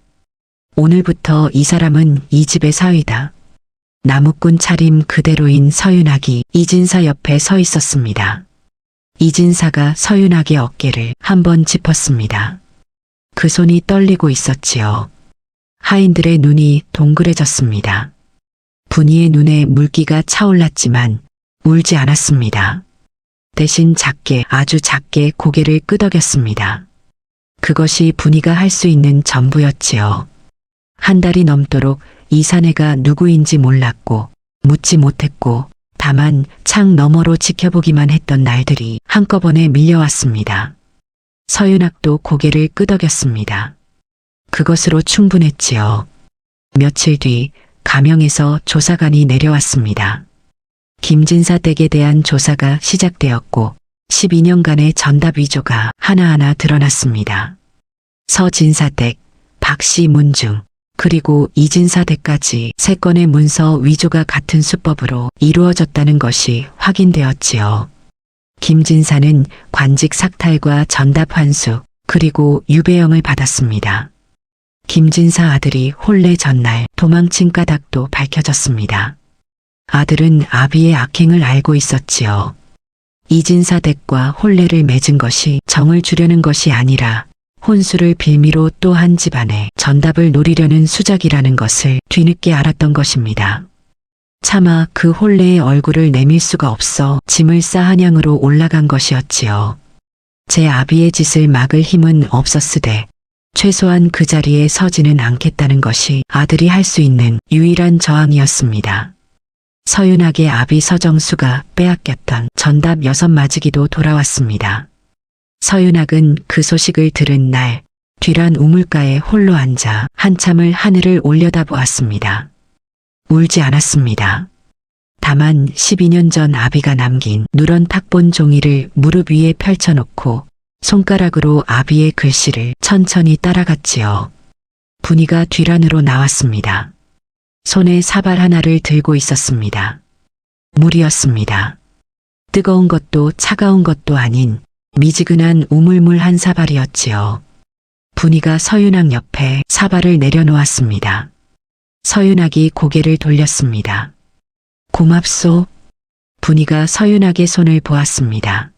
오늘부터 이 사람은 이 집의 사위다. 나무꾼 차림 그대로인 서윤학이 이진사 옆에 서 있었습니다. 이진사가 서윤학의 어깨를 한번 짚었습니다. 그 손이 떨리고 있었지요. 하인들의 눈이 동그래졌습니다. 분이의 눈에 물기가 차올랐지만 울지 않았습니다. 대신 작게 아주 작게 고개를 끄덕였습니다. 그것이 분이가 할 수 있는 전부였지요. 한 달이 넘도록 이 사내가 누구인지 몰랐고 묻지 못했고 다만 창 너머로 지켜보기만 했던 날들이 한꺼번에 밀려왔습니다. 서윤학도 고개를 끄덕였습니다. 그것으로 충분했지요. 며칠 뒤 가명에서 조사관이 내려왔습니다. 김진사 댁에 대한 조사가 시작되었고 12년간의 전답 위조가 하나하나 드러났습니다. 서진사 댁, 박씨 문중, 그리고 이진사 댁까지 3건의 문서 위조가 같은 수법으로 이루어졌다는 것이 확인되었지요. 김진사는 관직 삭탈과 전답 환수, 그리고 유배형을 받았습니다. 김진사 아들이 혼례 전날 도망친 까닭도 밝혀졌습니다. 아들은 아비의 악행을 알고 있었지요. 이진사 댁과 혼례를 맺은 것이 정을 주려는 것이 아니라 혼수를 빌미로 또 한 집안에 전답을 노리려는 수작이라는 것을 뒤늦게 알았던 것입니다. 차마 그 혼례의 얼굴을 내밀 수가 없어 짐을 싸 한양으로 올라간 것이었지요. 제 아비의 짓을 막을 힘은 없었으되 최소한 그 자리에 서지는 않겠다는 것이 아들이 할 수 있는 유일한 저항이었습니다. 서윤학의 아비 서정수가 빼앗겼던 전답 6마지기도 돌아왔습니다. 서윤학은 그 소식을 들은 날 뒤란 우물가에 홀로 앉아 한참을 하늘을 올려다보았습니다. 울지 않았습니다. 다만 12년 전 아비가 남긴 누런 탁본 종이를 무릎 위에 펼쳐놓고 손가락으로 아비의 글씨를 천천히 따라갔지요. 분이가 뒤란으로 나왔습니다. 손에 사발 하나를 들고 있었습니다. 물이었습니다. 뜨거운 것도 차가운 것도 아닌 미지근한 우물물한 사발이었지요. 분이가 서윤학 옆에 사발을 내려놓았습니다. 서윤학이 고개를 돌렸습니다. 고맙소. 분이가 서윤학의 손을 보았습니다.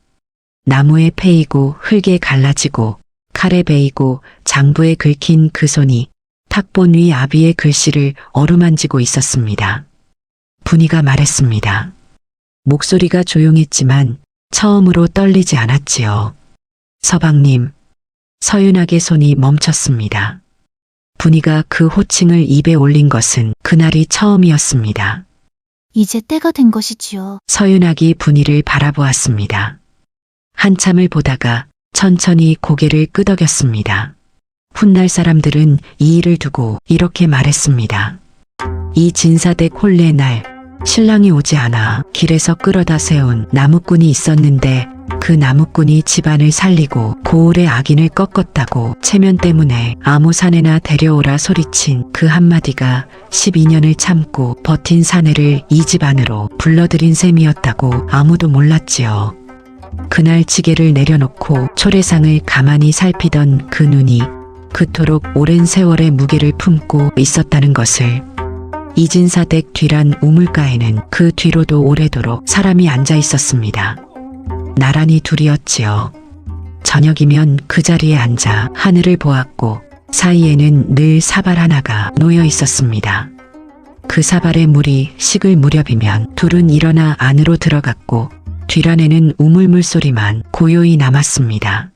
나무에 패이고 흙에 갈라지고 칼에 베이고 장부에 긁힌 그 손이 탁본 위 아비의 글씨를 어루만지고 있었습니다. 분이가 말했습니다. 목소리가 조용했지만 처음으로 떨리지 않았지요. 서방님. 서윤학의 손이 멈췄습니다. 분이가 그 호칭을 입에 올린 것은 그날이 처음이었습니다. 이제 때가 된 것이지요. 서윤학이 분이를 바라보았습니다. 한참을 보다가 천천히 고개를 끄덕였습니다. 훗날 사람들은 이 일을 두고 이렇게 말했습니다. 이 진사댁 혼례 날 신랑이 오지 않아 길에서 끌어다 세운 나무꾼이 있었는데 그 나무꾼이 집안을 살리고 고을의 악인을 꺾었다고 체면 때문에 아무 사내나 데려오라 소리친 그 한마디가 12년을 참고 버틴 사내를 이 집 안으로 불러들인 셈이었다고 아무도 몰랐지요. 그날 지게를 내려놓고 초래상을 가만히 살피던 그 눈이 그토록 오랜 세월의 무게를 품고 있었다는 것을 이진사댁 뒤란 우물가에는 그 뒤로도 오래도록 사람이 앉아 있었습니다. 나란히 둘이었지요. 저녁이면 그 자리에 앉아 하늘을 보았고 사이에는 늘 사발 하나가 놓여 있었습니다. 그 사발의 물이 식을 무렵이면 둘은 일어나 안으로 들어갔고 뒤란에는 우물물 소리만 고요히 남았습니다.